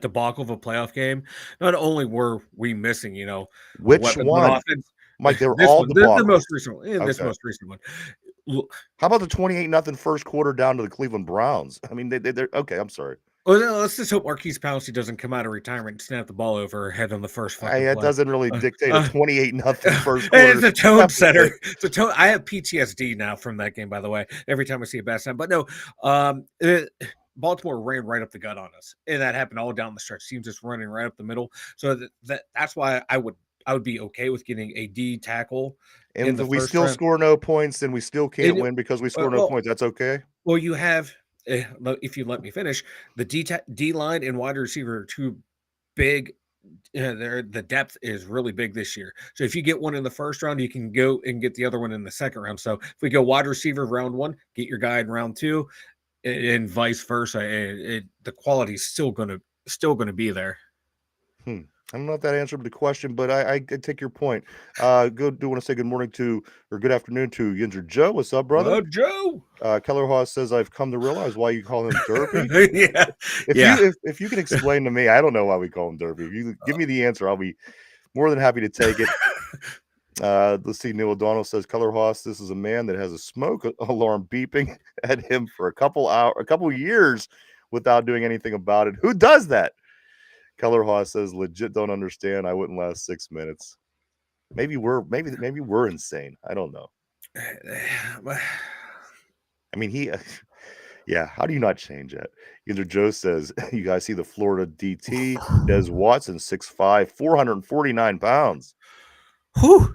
debacle of a playoff game. Not only were we missing, which one? Offense, Mike, they were all the most recent one. This most recent one. How about the 28-0 first quarter down to the Cleveland Browns? I mean, they're okay. I'm sorry. Well, no, let's just hope Marquise Pouncey doesn't come out of retirement and snap the ball over her head on the first fucking play. It doesn't really dictate a 28-0 first quarter. It's a tone setter. It's a tone. I have PTSD now from that game, by the way, every time I see a bad snap. But no, Baltimore ran right up the gut on us, and that happened all down the stretch. Teams just running right up the middle. So that's why I would be okay with getting a D tackle. And if we still score no points, then we still can't win because we score no points. That's okay. Well, you have, if you let me finish, the D line and wide receiver are too big. The depth is really big this year. So if you get one in the first round, you can go and get the other one in the second round. So if we go wide receiver round 1, get your guy in round 2, and vice versa, the quality is still going to be there. I don't know if that answered the question, but I take your point. Do want to say good morning or good afternoon to Yinzer Joe. What's up, brother? Hello, Joe. Keller Haas says, I've come to realize why you call him Derpy. If you can explain to me, I don't know why we call him Derpy. If you give me the answer, I'll be more than happy to take it. Let's see. Neil O'Donnell says, Keller Haas, this is a man that has a smoke alarm beeping at him for a couple years without doing anything about it. Who does that? Keller Haas says, legit don't understand. I wouldn't last 6 minutes. Maybe we're insane. I don't know. I mean, yeah, how do you not change that? Either Joe says, you guys see the Florida DT, Des Watson, 6'5", 449 pounds. Whew.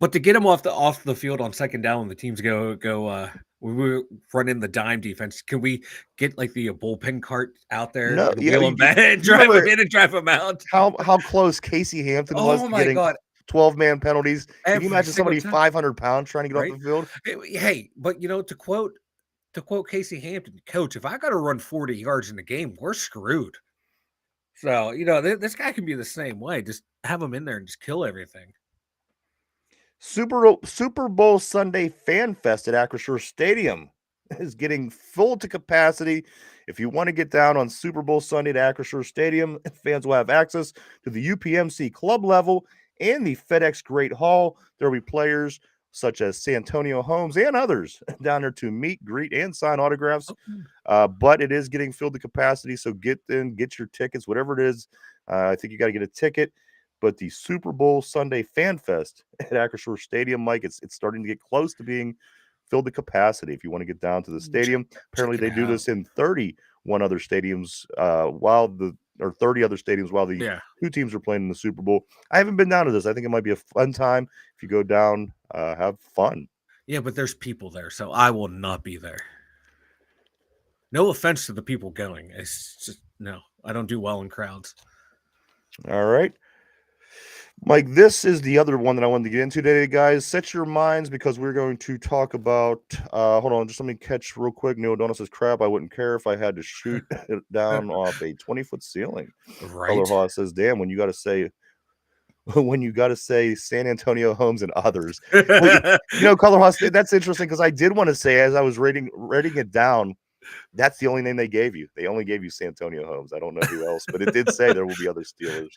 But to get him off the field on second down when the teams we run in the dime defense, can we get like the bullpen cart out there? No, yeah, wheel him back and drive him in and drive him out. How close Casey Hampton was to getting 12-man penalties. Can you imagine somebody 500 pounds trying to get off the field? Hey, but to quote Casey Hampton, coach, if I got to run 40 yards in the game, we're screwed. So, this guy can be the same way. Just have him in there and just kill everything. Super Bowl Sunday Fan Fest at Acrisure Stadium is getting full to capacity. If you want to get down on Super Bowl Sunday at Acrisure Stadium, fans will have access to the UPMC club level and the FedEx Great Hall. There will be players such as Santonio Holmes and others down there to meet, greet, and sign autographs. But it is getting filled to capacity, so get your tickets, whatever it is. I think you got to get a ticket. But the Super Bowl Sunday Fan Fest at Acrisure Stadium, Mike, it's starting to get close to being filled to capacity. If you want to get down to the stadium, apparently they do this in 31 other stadiums, 30 other stadiums while the two teams are playing in the Super Bowl. I haven't been down to this. I think it might be a fun time. If you go down, have fun. Yeah, but there's people there, so I will not be there. No offense to the people going. It's just, no, I don't do well in crowds. All right. Mike, this is the other one that I wanted to get into today, guys. Set your minds, because we're going to talk about, hold on, just let me catch real quick. Neil O'Donnell says, crap, I wouldn't care if I had to shoot it down off a 20-foot ceiling. Right. Color Haas says, damn, when you got to say San Antonio Holmes and others. Well, Color Haas, that's interesting, because I did want to say, as I was writing it down, that's the only name they gave you. They only gave you Santonio Holmes. I don't know who else, but it did say there will be other Steelers.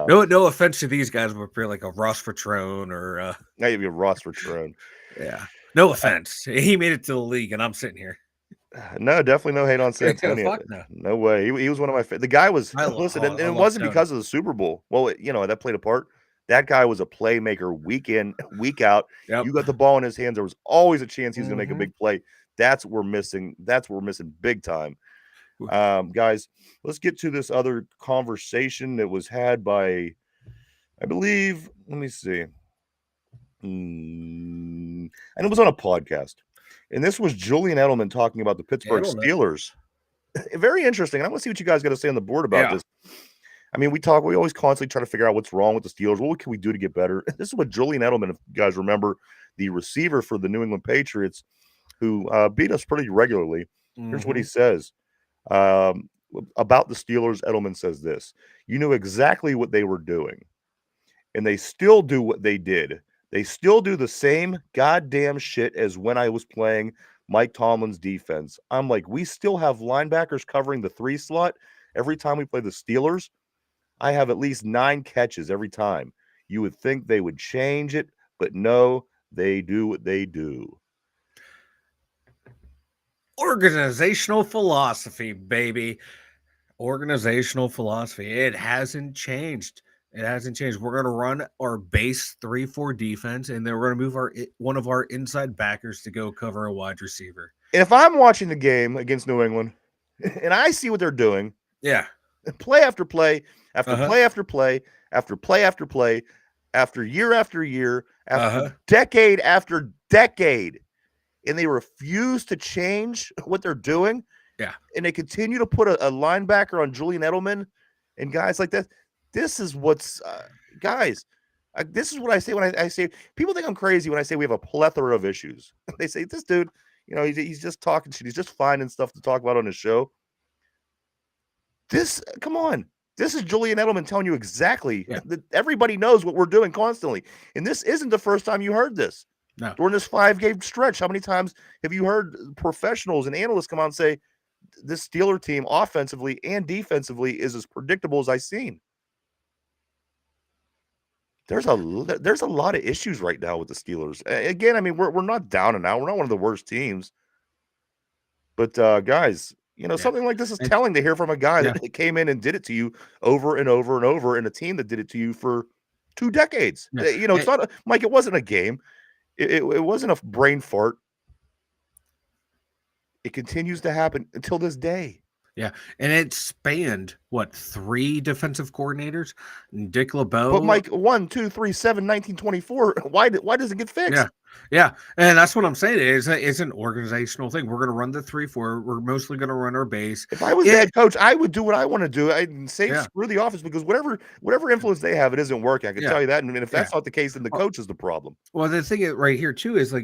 No offense to these guys, but like a Ross Patrone or maybe a Ross Patrone. Yeah. No offense. He made it to the league, and I'm sitting here. No, definitely no hate on Santonio. Fuck no. No way. He was one of my the guy was listen, and it wasn't because of the Super Bowl. Well, that played a part. That guy was a playmaker week in, week out. Yep. You got the ball in his hands. There was always a chance he was going to make a big play. That's what we're missing. That's what we're missing big time. Guys, let's get to this other conversation that was had by, I believe, let me see. And it was on a podcast. And this was Julian Edelman talking about the Pittsburgh Steelers. Very interesting. And I want to see what you guys got to say on the board about this. I mean, we always constantly try to figure out what's wrong with the Steelers. What can we do to get better? This is what Julian Edelman, if you guys remember, the receiver for the New England Patriots, who beat us pretty regularly. Here's what he says. About the Steelers, Edelman says this: you knew exactly what they were doing, and they still do what they did. They still do the same goddamn shit as when I was playing Mike Tomlin's defense. I'm like, we still have linebackers covering the 3 slot every time we play the Steelers. I have at least 9 catches every time. You would think they would change it, but no, they do what they do. Organizational philosophy, baby. Organizational philosophy. It hasn't changed. It hasn't changed. We're going to run our base 3-4 defense, and then we're going to move one of our inside backers to go cover a wide receiver. If I'm watching the game against New England and I see what they're doing, play after play, after play after play, after play after play, after year, after decade after decade, and they refuse to change what they're doing, and they continue to put a linebacker on Julian Edelman and guys like that. This is what's, guys, this is what I say when I say, people think I'm crazy when I say we have a plethora of issues. They say, this dude, he's just talking shit. He's just finding stuff to talk about on his show. Come on. This is Julian Edelman telling you exactly that everybody knows what we're doing constantly. And this isn't the first time you heard this. No. During this 5-game stretch, how many times have you heard professionals and analysts come out and say, this Steeler team offensively and defensively is as predictable as I've seen? There's a lot of issues right now with the Steelers. Again, I mean, we're not down and out. We're not one of the worst teams. But guys, something like this is telling to hear from a guy that came in and did it to you over and over and over, and a team that did it to you for 2 decades. It's not Mike. It wasn't a game. It wasn't a brain fart. It continues to happen until this day. Yeah, and it spanned 3 defensive coordinators? Dick LeBeau. But Mike, 1, 2, 3, 7, 1924. Why does it get fixed? Yeah, and that's what I'm saying. It's an organizational thing. We're going to run the 3-4. We're mostly going to run our base. If I was the head coach, I would do what I want to do. I'd say screw the office, because whatever influence they have, it isn't working. I can tell you that. And if that's not the case, then the coach is the problem. Well, the thing right here too is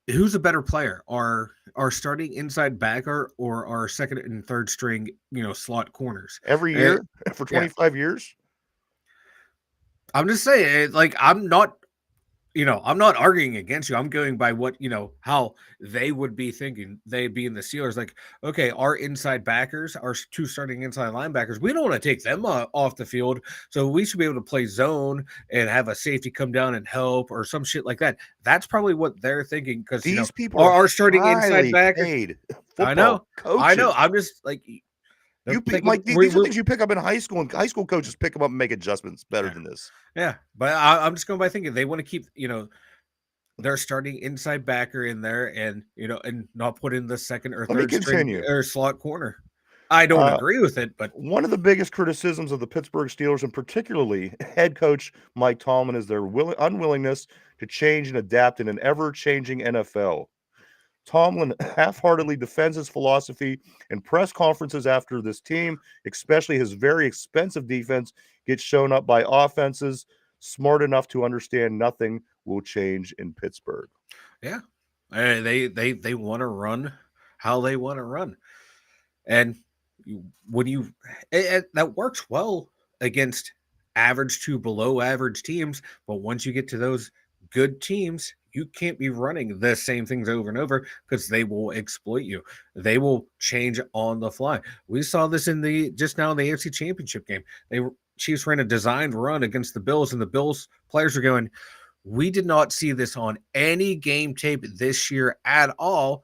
who's a better player? Our starting inside backer or our second and third string, slot corners? Every year for 25 years? I'm just saying, I'm not arguing against you. I'm going by what, how they would be thinking. They being the Steelers, okay, our inside backers, our 2 starting inside linebackers, we don't want to take them off the field. So we should be able to play zone and have a safety come down and help or some shit like that. That's probably what they're thinking, because these people are starting inside backers. I know. I'm just Mike, these are things you pick up in high school, and high school coaches pick them up and make adjustments better than this. Yeah, but I'm just going by thinking they want to keep, their starting inside backer in there, and and not put in the second or third string or slot corner. I don't agree with it, but one of the biggest criticisms of the Pittsburgh Steelers, and particularly head coach Mike Tomlin, is their unwillingness to change and adapt in an ever-changing NFL. Tomlin half-heartedly defends his philosophy in press conferences after this team, especially his very expensive defense, gets shown up by offenses smart enough to understand nothing will change in Pittsburgh. Yeah, they want to run how they want to run, and when that works well against average to below average teams, but once you get to those good teams, you can't be running the same things over and over, because they will exploit you. They will change on the fly. We saw this just now in the AFC Championship game. Chiefs ran a designed run against the Bills, and the Bills players are going, we did not see this on any game tape this year at all.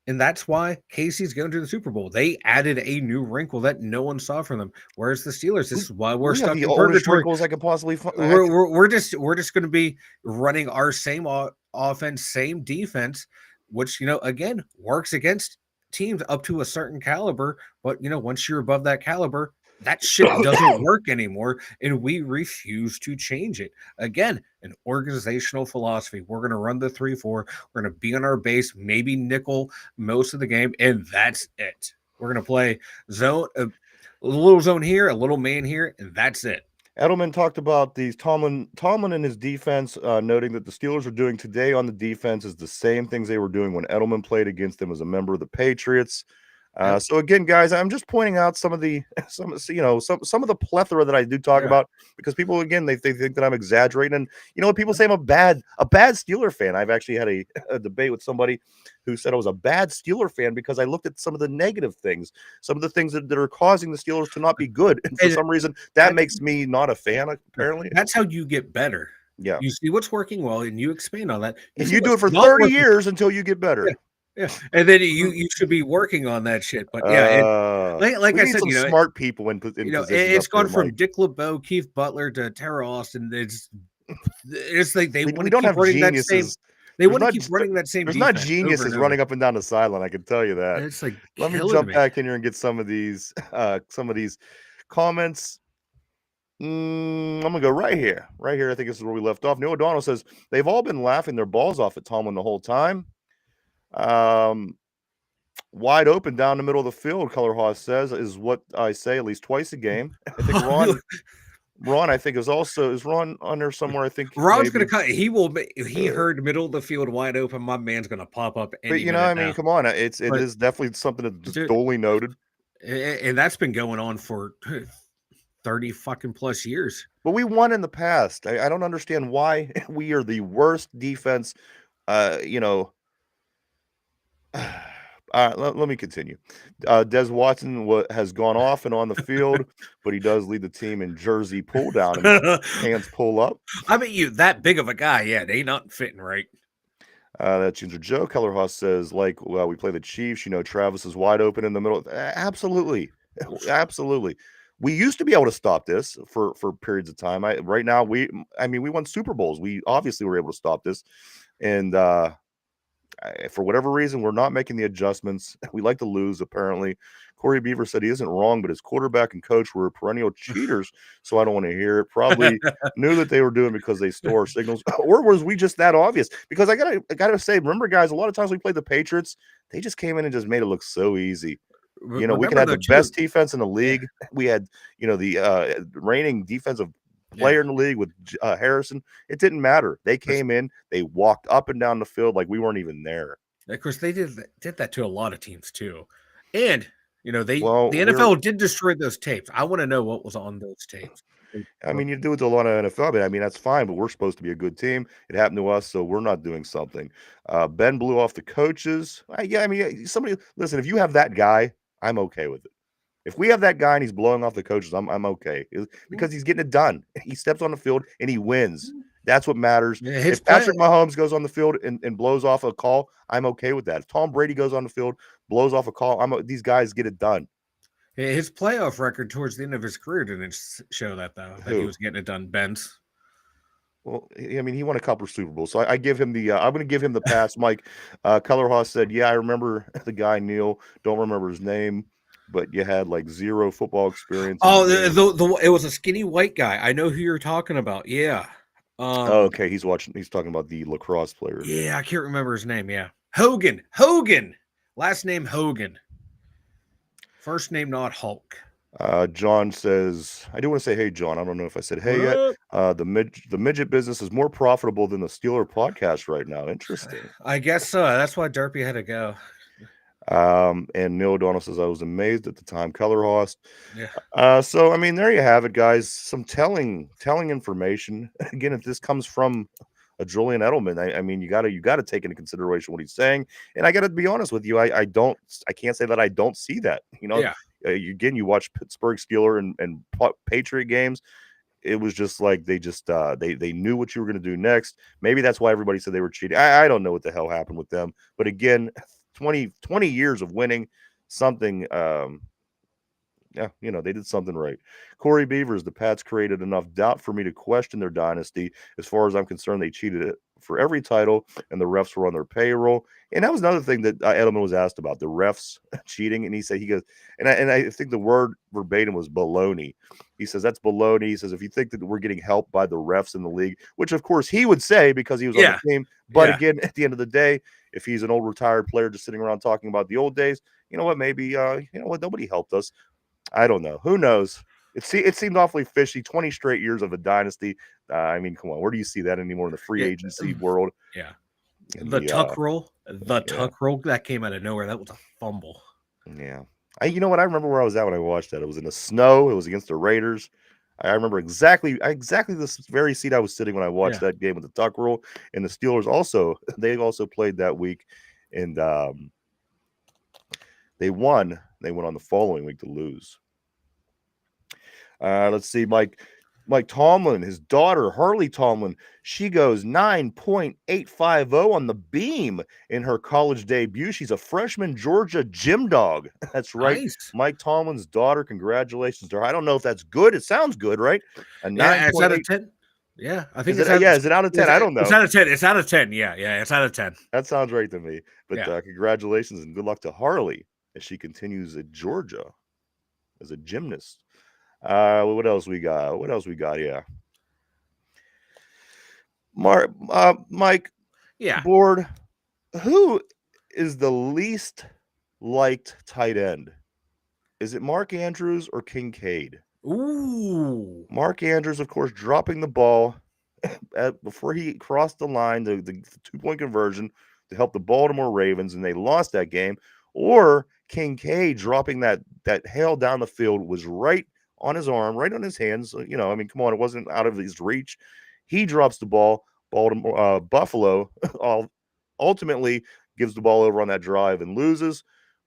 And that's why Casey's going to the Super Bowl. They added a new wrinkle that no one saw from them. Whereas the Steelers, this is why we're stuck in purgatory. Wrinkles I could possibly find. We're just going to be running our same offense, same defense, which again works against teams up to a certain caliber. But once you're above that caliber, that shit doesn't work anymore, and we refuse to change it. Again, an organizational philosophy. We're going to run the 3-4. We're going to be on our base, maybe nickel most of the game, and that's it. We're going to play zone, a little zone here, a little man here, and that's it. Edelman talked about these Tomlin and his defense, noting that the Steelers are doing today on the defense is the same things they were doing when Edelman played against them as a member of the Patriots. So again, guys, I'm just pointing out some of the plethora that I do talk about, because people, again, they think that I'm exaggerating. And people say I'm a bad Steeler fan. I've actually had a debate with somebody who said I was a bad Steeler fan because I looked at some of the negative things, some of the things that are causing the Steelers to not be good. And for some reason, that makes me not a fan, apparently. That's how you get better. Yeah. You see what's working well, and you expand on that. And you do it for 30 years until you get better. Yeah, and then you should be working on that shit. But like I said, some smart people in it's gone from Dick LeBeau, Keith Butler to Tara Austin. It's like they want to keep running that same. They want to keep running that same. There's not geniuses running up and down the sideline. I can tell you that. It's like, let me jump back in here and get some of these comments. I'm gonna go right here. Right here, I think this is where we left off. Neil O'Donnell says they've all been laughing their balls off at Tomlin the whole time. Wide open down the middle of the field, Color Haas says, is what I say at least twice a game. I think Ron, I think is Ron on there somewhere. I think Ron's going to cut. He heard middle of the field wide open. My man's going to pop up. But come on, it is definitely something that's just duly noted. And that's been going on for 30 fucking plus years. But we won in the past. I don't understand why we are the worst defense. Let me continue. Des Watson has gone off and on the field, but he does lead the team in jersey pull down and hands pull up. I mean, you that big of a guy, yeah, they not fitting right. That's Ginger Joe. Keller Haas says, like, well, we play the Chiefs. Travis is wide open in the middle. Absolutely. Absolutely. We used to be able to stop this for periods of time. Right now, we won Super Bowls. We obviously were able to stop this. And for whatever reason, we're not making the adjustments. We like to lose, apparently. Corey Beaver said he isn't wrong, but his quarterback and coach were perennial cheaters, so I don't want to hear it. Probably knew that they were doing because they store signals, or was we just that obvious? Because I gotta say, remember, guys, a lot of times we played the Patriots, they just came in and just made it look so easy. We can have the best defense in the league. Yeah. We had, the reigning defensive player in the league with Harrison. It didn't matter. They came in, they walked up and down the field like we weren't even there. Of course, they did that to a lot of teams too. And the NFL did destroy those tapes. I want to know what was on those tapes. I mean, you do it to a lot of NFL, but that's fine. But we're supposed to be a good team. It happened to us, so we're not doing something. Ben blew off the coaches. Somebody listen. If you have that guy, I'm okay with it. If we have that guy and he's blowing off the coaches, I'm okay because he's getting it done. He steps on the field and he wins. That's what matters. Yeah, if Patrick Mahomes goes on the field and blows off a call, I'm okay with that. If Tom Brady goes on the field, blows off a call, these guys get it done. His playoff record towards the end of his career didn't show that, though, that he was getting it done. Ben's. Well, he won a couple of Super Bowls, so I give him the. I'm going to give him the pass. Mike Kellerhaus said, "Yeah, I remember the guy Neil. Don't remember his name, but you had like zero football experience." Oh, it was a skinny white guy. I know who you're talking about. Yeah. Okay, he's talking about the lacrosse player. Yeah, I can't remember his name. Yeah, Hogan. Last name Hogan. First name not Hulk. John says, I do want to say, hey, John. I don't know if I said hey yet. The midget business is more profitable than the Steeler podcast right now. Interesting. I guess so. That's why Derpy had to go. And Neil O'Donnell says, I was amazed at the time. Kellerhorst. Yeah. So, there you have it, guys. Some telling information. Again, if this comes from a Julian Edelman, you got to take into consideration what he's saying. And I got to be honest with you. I can't say that I don't see that. Yeah. Again, you watch Pittsburgh Steelers and Patriot games. It was just like they knew what you were going to do next. Maybe that's why everybody said they were cheating. I don't know what the hell happened with them. But again, 20 years of winning something. They did something right. Corey Beavers, the Pats created enough doubt for me to question their dynasty. As far as I'm concerned, they cheated it for every title, and the refs were on their payroll. And that was another thing that Edelman was asked about, the refs cheating. And he said, and I think the word verbatim was baloney. He says, that's baloney. He says, if you think that we're getting helped by the refs in the league, which of course he would say because he was on the team. But again, at the end of the day, if he's an old retired player just sitting around talking about the old days, you know what, maybe, nobody helped us. I don't know. Who knows? It seemed awfully fishy. 20 straight years of a dynasty. Come on. Where do you see that anymore in the free agency world? Yeah. The tuck roll that came out of nowhere. That was a fumble. Yeah. You know what? I remember where I was at when I watched that. It was in the snow. It was against the Raiders. I remember exactly this very seat I was sitting when I watched that game with the tuck roll. And the Steelers they also played that week, and they won. They went on the following week to lose. Let's see, Mike Tomlin, his daughter, Harley Tomlin, she goes 9.850 on the beam in her college debut. She's a freshman Georgia gym dog. That's right. Nice. Mike Tomlin's daughter. Congratulations to her. I don't know if that's good. It sounds good, right? It's out of 10. Yeah, I think is it out of 10? I don't know. It's out of 10. It's out of 10. Yeah, it's out of 10. That sounds right to me. But congratulations and good luck to Harley as she continues at Georgia as a gymnast. What else we got? Yeah. Mike. Yeah. Board. Who is the least liked tight end? Is it Mark Andrews or Kincaid? Ooh. Mark Andrews, of course, dropping the ball before he crossed the line, the 2-point conversion to help the Baltimore Ravens, and they lost that game. Or Kincaid dropping that hail down the field was right on his arm, right on his hands. Come on, it wasn't out of his reach. He drops the ball. Buffalo ultimately gives the ball over on that drive and loses.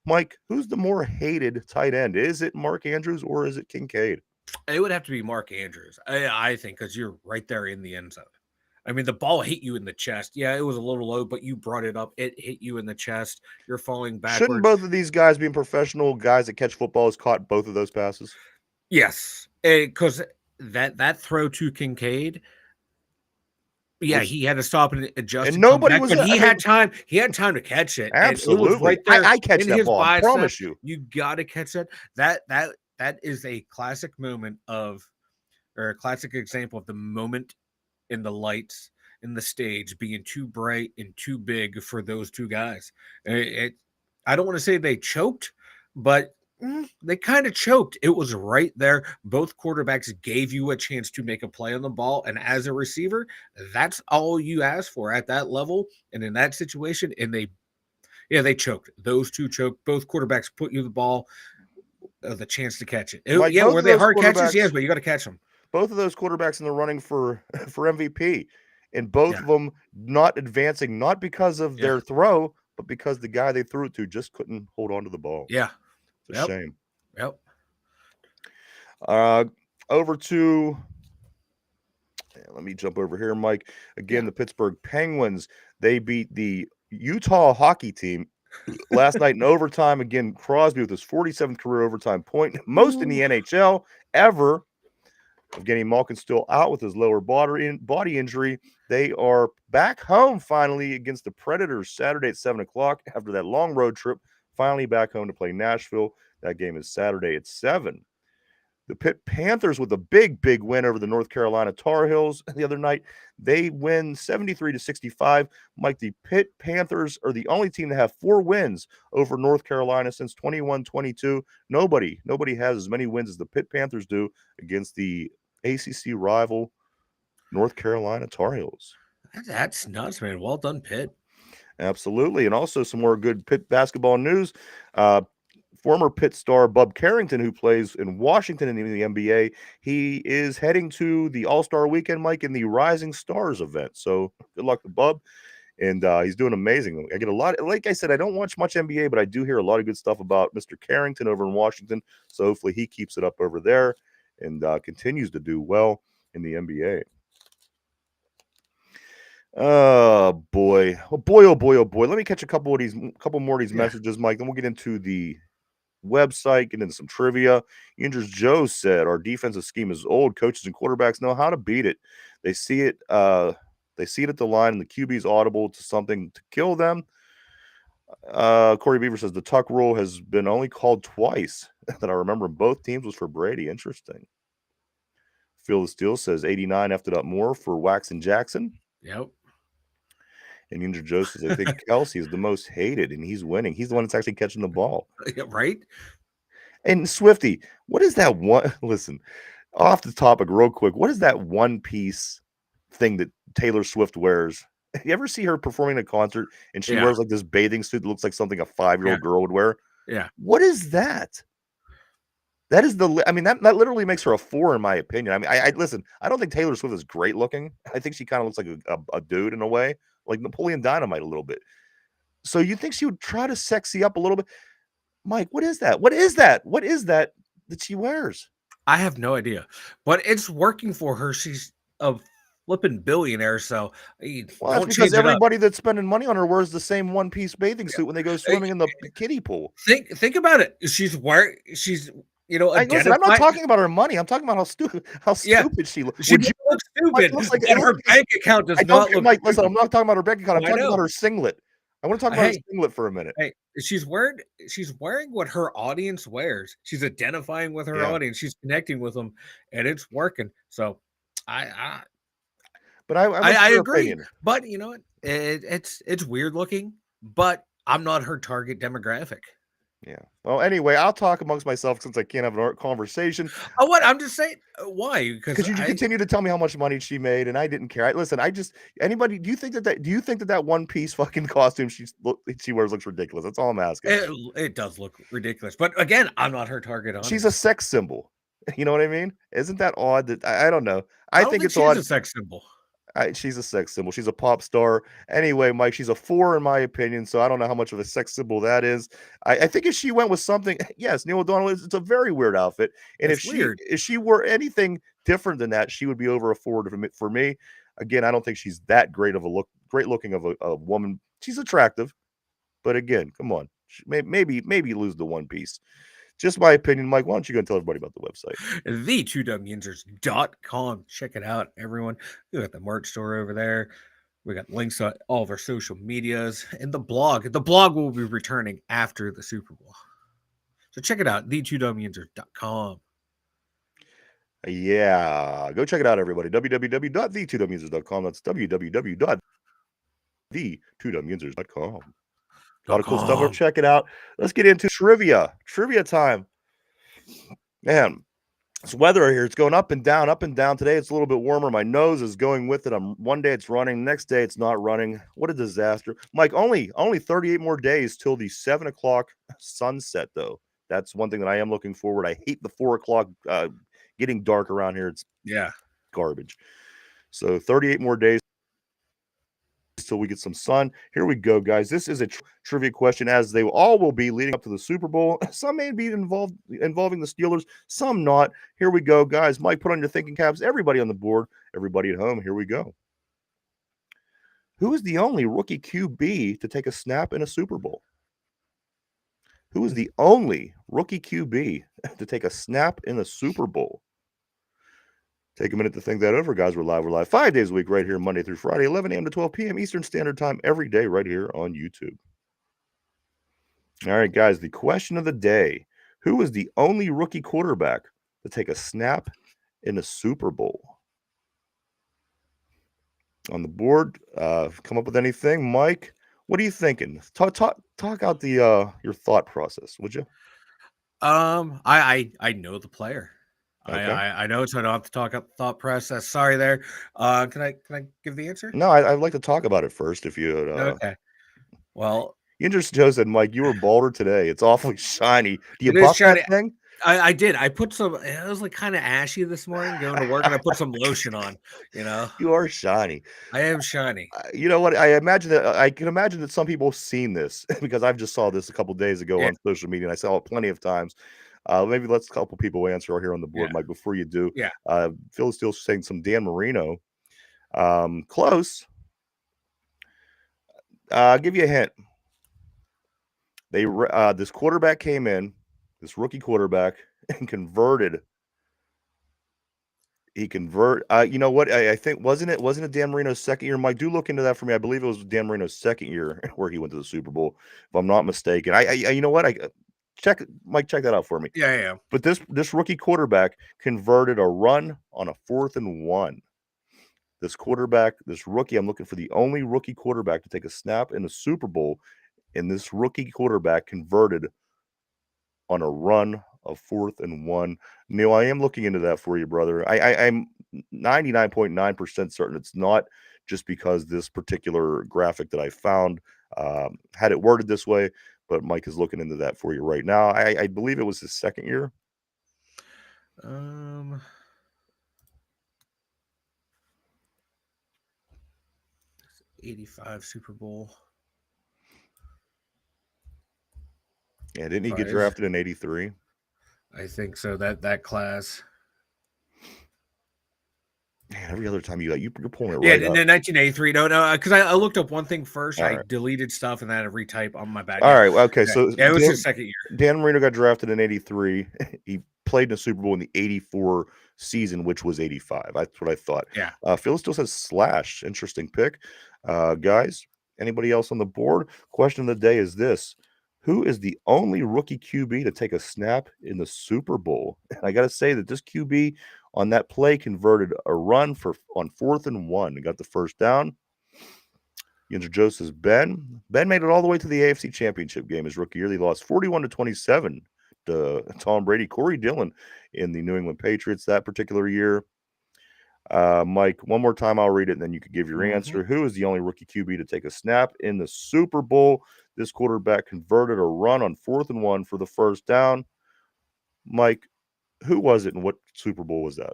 Mike, who's the more hated tight end? Is it Mark Andrews or is it Kincaid? It would have to be Mark Andrews, I think, because you're right there in the end zone. I mean, the ball hit you in the chest. Yeah, it was a little low, but you brought it up. It hit you in the chest. You're falling backwards. Shouldn't both of these guys, being professional guys that catch footballs, caught both of those passes? Yes, because that throw to Kincaid, yeah, he had to stop and adjust and and come nobody back, was. but he had time. He had time to catch it. And it was Absolutely, right there. I catch in that his ball. I bicep. promise you. You got to catch that. That is a classic moment or a classic example of the moment in the lights in the stage being too bright and too big for those two guys. I don't want to say they choked, but they kind of choked. It was right there. Both quarterbacks gave you a chance to make a play on the ball. And as a receiver, that's all you ask for at that level. And in that situation, and they choked. Those two choked. Both quarterbacks put you the ball, the chance to catch it. Mike, Yeah, both were of they those hard catches? quarterbacks- Yes, but you got to catch them. Both of those quarterbacks in the running for MVP, and both Yeah. of them not advancing, not because of their throw, but because the guy they threw it to just couldn't hold on to the ball. Yeah. It's a shame. Yep. Over to, let me jump over here, Mike. Again, the Pittsburgh Penguins, they beat the Utah hockey team last night in overtime. Again, Crosby with his 47th career overtime point, most in the NHL ever. Evgeny Malkin still out with his lower body injury. They are back home finally against the Predators Saturday at 7 o'clock after that long road trip. Finally back home to play Nashville. That game is Saturday at 7. The Pitt Panthers with a big win over the North Carolina Tar Heels the other night. They win 73-65. Mike, the Pitt Panthers are the only team to have 4 wins over North Carolina since 21-22. Nobody has as many wins as the Pitt Panthers do against the ACC rival North Carolina Tar Heels. That's nuts, man. Well done, Pitt. Absolutely. And also some more good Pitt basketball news. Former Pitt star Bub Carrington, who plays in Washington in the NBA, he is heading to the All-Star Weekend, Mike, in the Rising Stars event. So good luck to Bub. And he's doing amazing. I get a lot. Like I said, I don't watch much NBA, but I do hear a lot of good stuff about Mr. Carrington over in Washington. So hopefully he keeps it up over there and continues to do well in the NBA. Oh boy. Oh boy. Let me catch a couple more of these messages, Mike. Then we'll get into the website, get into some trivia. Yinzers Joe said our defensive scheme is old. Coaches and quarterbacks know how to beat it. They see it at the line, and the QB's audible to something to kill them. Corey Beaver says the tuck rule has been only called twice that I remember. Both teams was for Brady. Interesting. Phil the Steel says 89 effed it up more for Wax and Jackson. Yep. And Yinzers Joe says I think Kelsey is the most hated, and he's winning. He's the one that's actually catching the ball. Right? And Swifty, what is that one? Listen, off the topic real quick, what is that one piece thing that Taylor Swift wears? You ever see her performing at a concert and she wears like this bathing suit that looks like something a 5-year-old girl would wear? Yeah. What is that? That is that literally makes her a 4 in my opinion. I mean, I listen, I don't think Taylor Swift is great looking. I think she kind of looks like a dude in a way, like Napoleon Dynamite a little bit. So you think she would try to sexy up a little bit? Mike, what is that? What is that she wears? I have no idea, but it's working for her. She's a flipping billionaire, so that's because everybody that's spending money on her wears the same one-piece bathing suit when they go swimming in the kiddie pool. Think about it. She's listen, I'm not talking about her money. I'm talking about how stupid she looks. She looks stupid. And her bank account does not look. Mike, listen, I'm not talking about her bank account. I'm talking about her singlet. I want to talk about her singlet for a minute. Hey, she's wearing what her audience wears. She's identifying with her audience. She's connecting with them, and it's working. So, I agree. Opinion. But you know what? It's weird looking. But I'm not her target demographic. Yeah. Well, anyway, I'll talk amongst myself since I can't have a conversation. Oh, what? I'm just saying. Why? Because you continue to tell me how much money she made, and I didn't care. Listen, anybody. Do you think that one piece fucking costume she wears looks ridiculous? That's all I'm asking. It does look ridiculous, but again, I'm not her target audience. She's a sex symbol. You know what I mean? Isn't that odd? That I don't know. I think it's odd. She's a sex symbol. She's a sex symbol. She's a pop star. Anyway, Mike, she's a 4 in my opinion, so I don't know how much of a sex symbol that is. I think if she went with something, yes, Neil O'Donnell, it's a very weird outfit. And It's weird. if she were anything different than that, she would be over a 4 for me. Again, I don't think she's that great looking of a woman. She's attractive, but again, come on. Maybe lose the one piece. Just my opinion, Mike. Why don't you go and tell everybody about the website? The2dumyinzers.com. Check it out, everyone. We got the merch store over there. We got links to all of our social medias and the blog. The blog will be returning after the Super Bowl. So check it out, the2dumyinzers.com. Yeah, go check it out, everybody. www.the2dumyinzers.com. That's www.the2dumyinzers.com. A lot of cool stuff. Check it out. Let's get into trivia. Trivia time. Man, this weather here, it's going up and down, up and down. Today it's a little bit warmer. My nose is going with it. One day it's running, next day it's not running. What a disaster. Mike, only 38 more days till the 7 o'clock sunset, though. That's one thing that I am looking forward. I hate the 4 o'clock getting dark around here. It's garbage. So 38 more days till we get some sun. Here we go, guys. This is a trivia question, as they all will be leading up to the Super Bowl. Some may be involving the Steelers, some not. Here we go, guys. Mike, put on your thinking caps. Everybody on the board, everybody at home, here we go. Who is the only rookie QB to take a snap in a Super Bowl? Who is the only rookie QB to take a snap in the Super Bowl? Take a minute to think that over, guys. We're live 5 days a week right here, Monday through Friday, 11 a.m. to 12 p.m. Eastern Standard Time, every day right here on YouTube. All right, guys, the question of the day. Who is the only rookie quarterback to take a snap in a Super Bowl? On the board, come up with anything. Mike, what are you thinking? Talk out your thought process, would you? I know the player. Okay. I know, so I don't have to talk up the thought process. Sorry there. Can I give the answer? No, I'd like to talk about it first if you Okay. Well, Yinzers Joe said, Mike, you were balder today. It's awfully shiny. Do you It is buff shiny. that thing? I did. I put some. It was like kind of ashy this morning going to work, and I put some lotion on. You are shiny. I am shiny. You know what? I can imagine that some people have seen this because I've just saw this a couple days ago on social media, and I saw it plenty of times. Maybe let's a couple people answer here on the board, Mike. Before you do, Phil is still saying some Dan Marino. Close. I'll give you a hint. This quarterback came in, this rookie quarterback, and converted. You know what? I think wasn't it Dan Marino's second year? Mike, do look into that for me. I believe it was Dan Marino's second year where he went to the Super Bowl, if I'm not mistaken. You know what? Check that out for me. Yeah. But this rookie quarterback converted a run on a 4th and 1. This rookie, I'm looking for the only rookie quarterback to take a snap in the Super Bowl, and this rookie quarterback converted on a run of 4th and 1. Neil, I am looking into that for you, brother. I'm 99.9% certain it's not just because this particular graphic that I found had it worded this way, but Mike is looking into that for you right now. I believe it was his second year. 85 Super Bowl. Yeah, didn't he get drafted in 83? I think so. That class. Man, every other time you're pulling it right right in up. 1983. No, because I looked up one thing first. I deleted stuff and then I had to retype on my bad. All right, okay. So it was his second year. Dan Marino got drafted in 83. He played in the Super Bowl in the 84 season, which was 85. That's what I thought. Yeah. Phil still says slash. Interesting pick. Guys, anybody else on the board? Question of the day is this. Who is the only rookie QB to take a snap in the Super Bowl? And I got to say that this QB on that play converted a run on 4th and 1 and got the first down. Yinzer Joe says Ben. Ben made it all the way to the AFC Championship game his rookie year. They lost 41-27 to Tom Brady, Corey Dillon in the New England Patriots that particular year. Mike, one more time, I'll read it, and then you could give your answer. Who is the only rookie QB to take a snap in the Super Bowl? This quarterback converted a run on 4th and 1 for the first down. Mike, who was it, and what Super Bowl was that?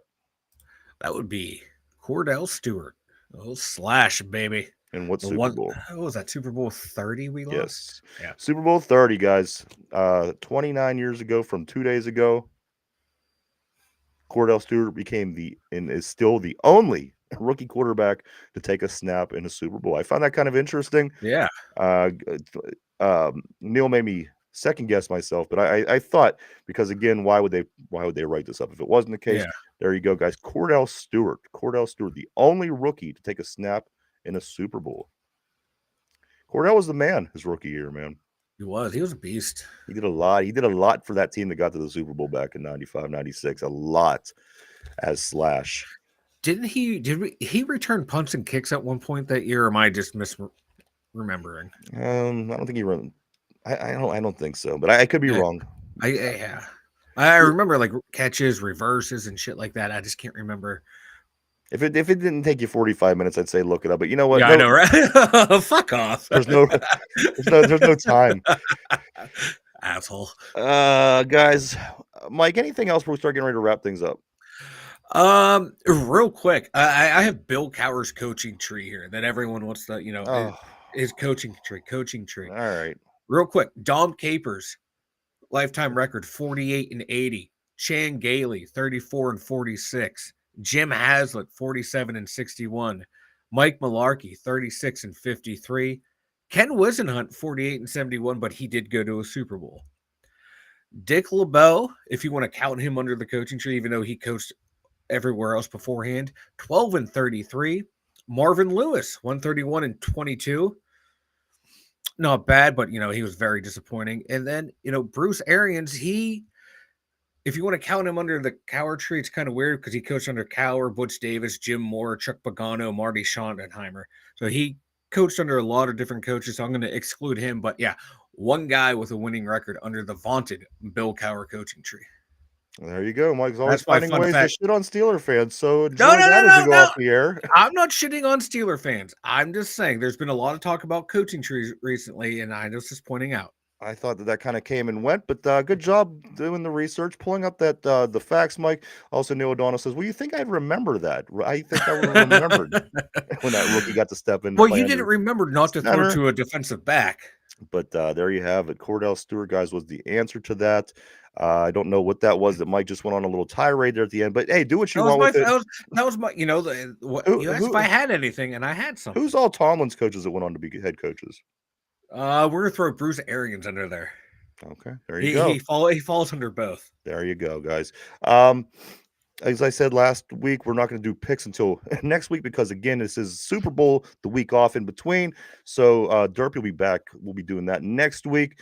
That would be Cordell Stewart. Oh, Slash, baby. And what The Super one, Bowl? what was that, Super Bowl 30 we lost? Yes. Yeah. Super Bowl 30, guys. 29 years ago from 2 days ago, Cordell Stewart became and is still the only rookie quarterback to take a snap in a Super Bowl. I found that kind of interesting. Yeah. Neil made me second guess myself, but I thought, because again, why would they write this up if it wasn't the case? Yeah. There you go, guys. Cordell Stewart, the only rookie to take a snap in a Super Bowl. Cordell was the man his rookie year, man. He was a beast. He did a lot. He did a lot for that team that got to the Super Bowl back in 95, 96. A lot as Slash. Did he return punts and kicks at one point that year, or am I just misremembering? I don't think he run. I don't think so, but I could be wrong. I remember like catches, reverses, and shit like that. I just can't remember. If it didn't take you 45 minutes, I'd say look it up. But you know what? Yeah, I know, right? Fuck off. There's no time. Asshole. Guys, Mike, anything else before we start getting ready to wrap things up? Real quick, I have Bill Cowher's coaching tree here that everyone wants to, his coaching tree. All right. Real quick, Dom Capers, lifetime record 48 and 80. Chan Gailey 34 and 46. Jim Haslett 47 and 61. Mike Malarkey 36 and 53. Ken Wisenhunt 48 and 71, but he did go to a Super Bowl. Dick LeBeau, if you want to count him under the coaching tree, even though he coached everywhere else beforehand, 12 and 33. Marvin Lewis 131 and 22. Not bad, but he was very disappointing. And then Bruce Arians, if you want to count him under the Cowher tree, it's kind of weird because he coached under Cowher, Butch Davis, Jim Moore, Chuck Pagano, Marty Schottenheimer. So he coached under a lot of different coaches. So I'm going to exclude him. But yeah, one guy with a winning record under the vaunted Bill Cowher coaching tree. There you go. Mike's always That's my finding fun ways fact. to shit on Steeler fans. So No, off the air. I'm not shitting on Steeler fans. I'm just saying there's been a lot of talk about coaching trees recently, and I was just pointing out. I thought that kind of came and went, but good job doing the research, pulling up that the facts, Mike. Also, Neil O'Donnell says, well, you think I'd remember that? I think I would have remembered when that rookie got to step in. Well, you didn't remember not to throw to a defensive back. But there you have it. Cordell Stewart, guys, was the answer to that. I don't know what that was that Mike just went on a little tirade there at the end. But hey, do what you want with it. That was my, you asked if I had anything, and I had something. Who's all Tomlin's coaches that went on to be head coaches? We're gonna throw Bruce Arians under there. Okay, there you go. He falls under both. There you go, guys. As I said last week, we're not going to do picks until next week because, again, this is Super Bowl, the week off in between. So Derpy will be back. We'll be doing that next week.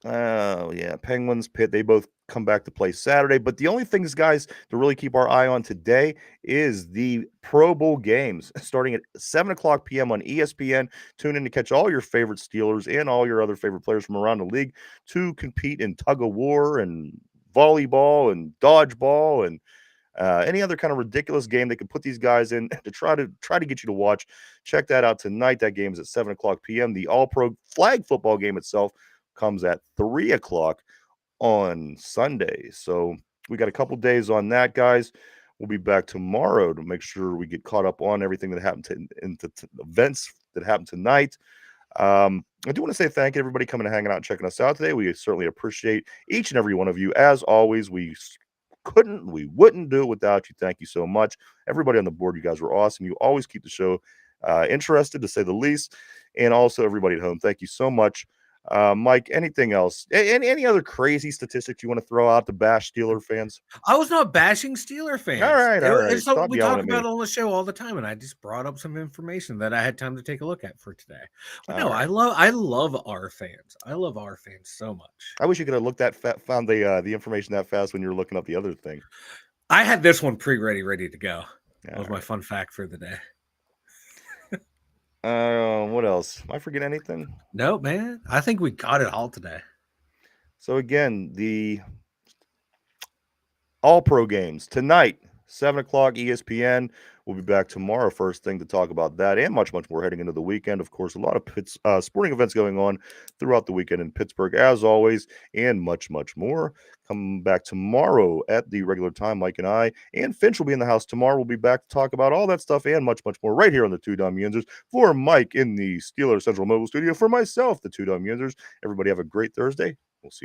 Penguins, Pitt, they both come back to play Saturday. But the only things, guys, to really keep our eye on today is the Pro Bowl games starting at 7 o'clock p.m. on ESPN. Tune in to catch all your favorite Steelers and all your other favorite players from around the league to compete in tug of war and volleyball and dodgeball and any other kind of ridiculous game they could put these guys in to try to get you to watch. Check that out tonight. That game is at 7 o'clock p.m. The All-Pro flag football game itself comes at 3 o'clock on Sunday. So we got a couple days on that, guys. We'll be back tomorrow to make sure we get caught up on everything that happened into events that happened tonight. I do want to say thank you to everybody coming and hanging out and checking us out today. We certainly appreciate each and every one of you. As always, we wouldn't do it without you. Thank you so much. Everybody on the board, you guys were awesome. You always keep the show interested, to say the least. And also everybody at home, thank you so much. Mike, anything else? Any other crazy statistics you want to throw out to bash Steeler fans? I was not bashing Steeler fans. All right. We talk about it on the show all the time, and I just brought up some information that I had time to take a look at for today. But no, right. I love our fans. I love our fans so much. I wish you could have found the information that fast when you were looking up the other thing. I had this one ready to go. That was right. my fun fact for the day. What else? Am I forgetting anything? No, man. I think we got it all today. So again, the All-Pro games tonight, 7 o'clock ESPN. We'll be back tomorrow first thing to talk about that and much, much more heading into the weekend. Of course, a lot of sporting events going on throughout the weekend in Pittsburgh, as always, and much, much more. Come back tomorrow at the regular time. Mike and I and Finch will be in the house tomorrow. We'll be back to talk about all that stuff and much, much more right here on the Two Dum Yinzers. For Mike in the Steelers Central Mobile Studio, for myself, the Two Dum Yinzers. Everybody have a great Thursday. We'll see you.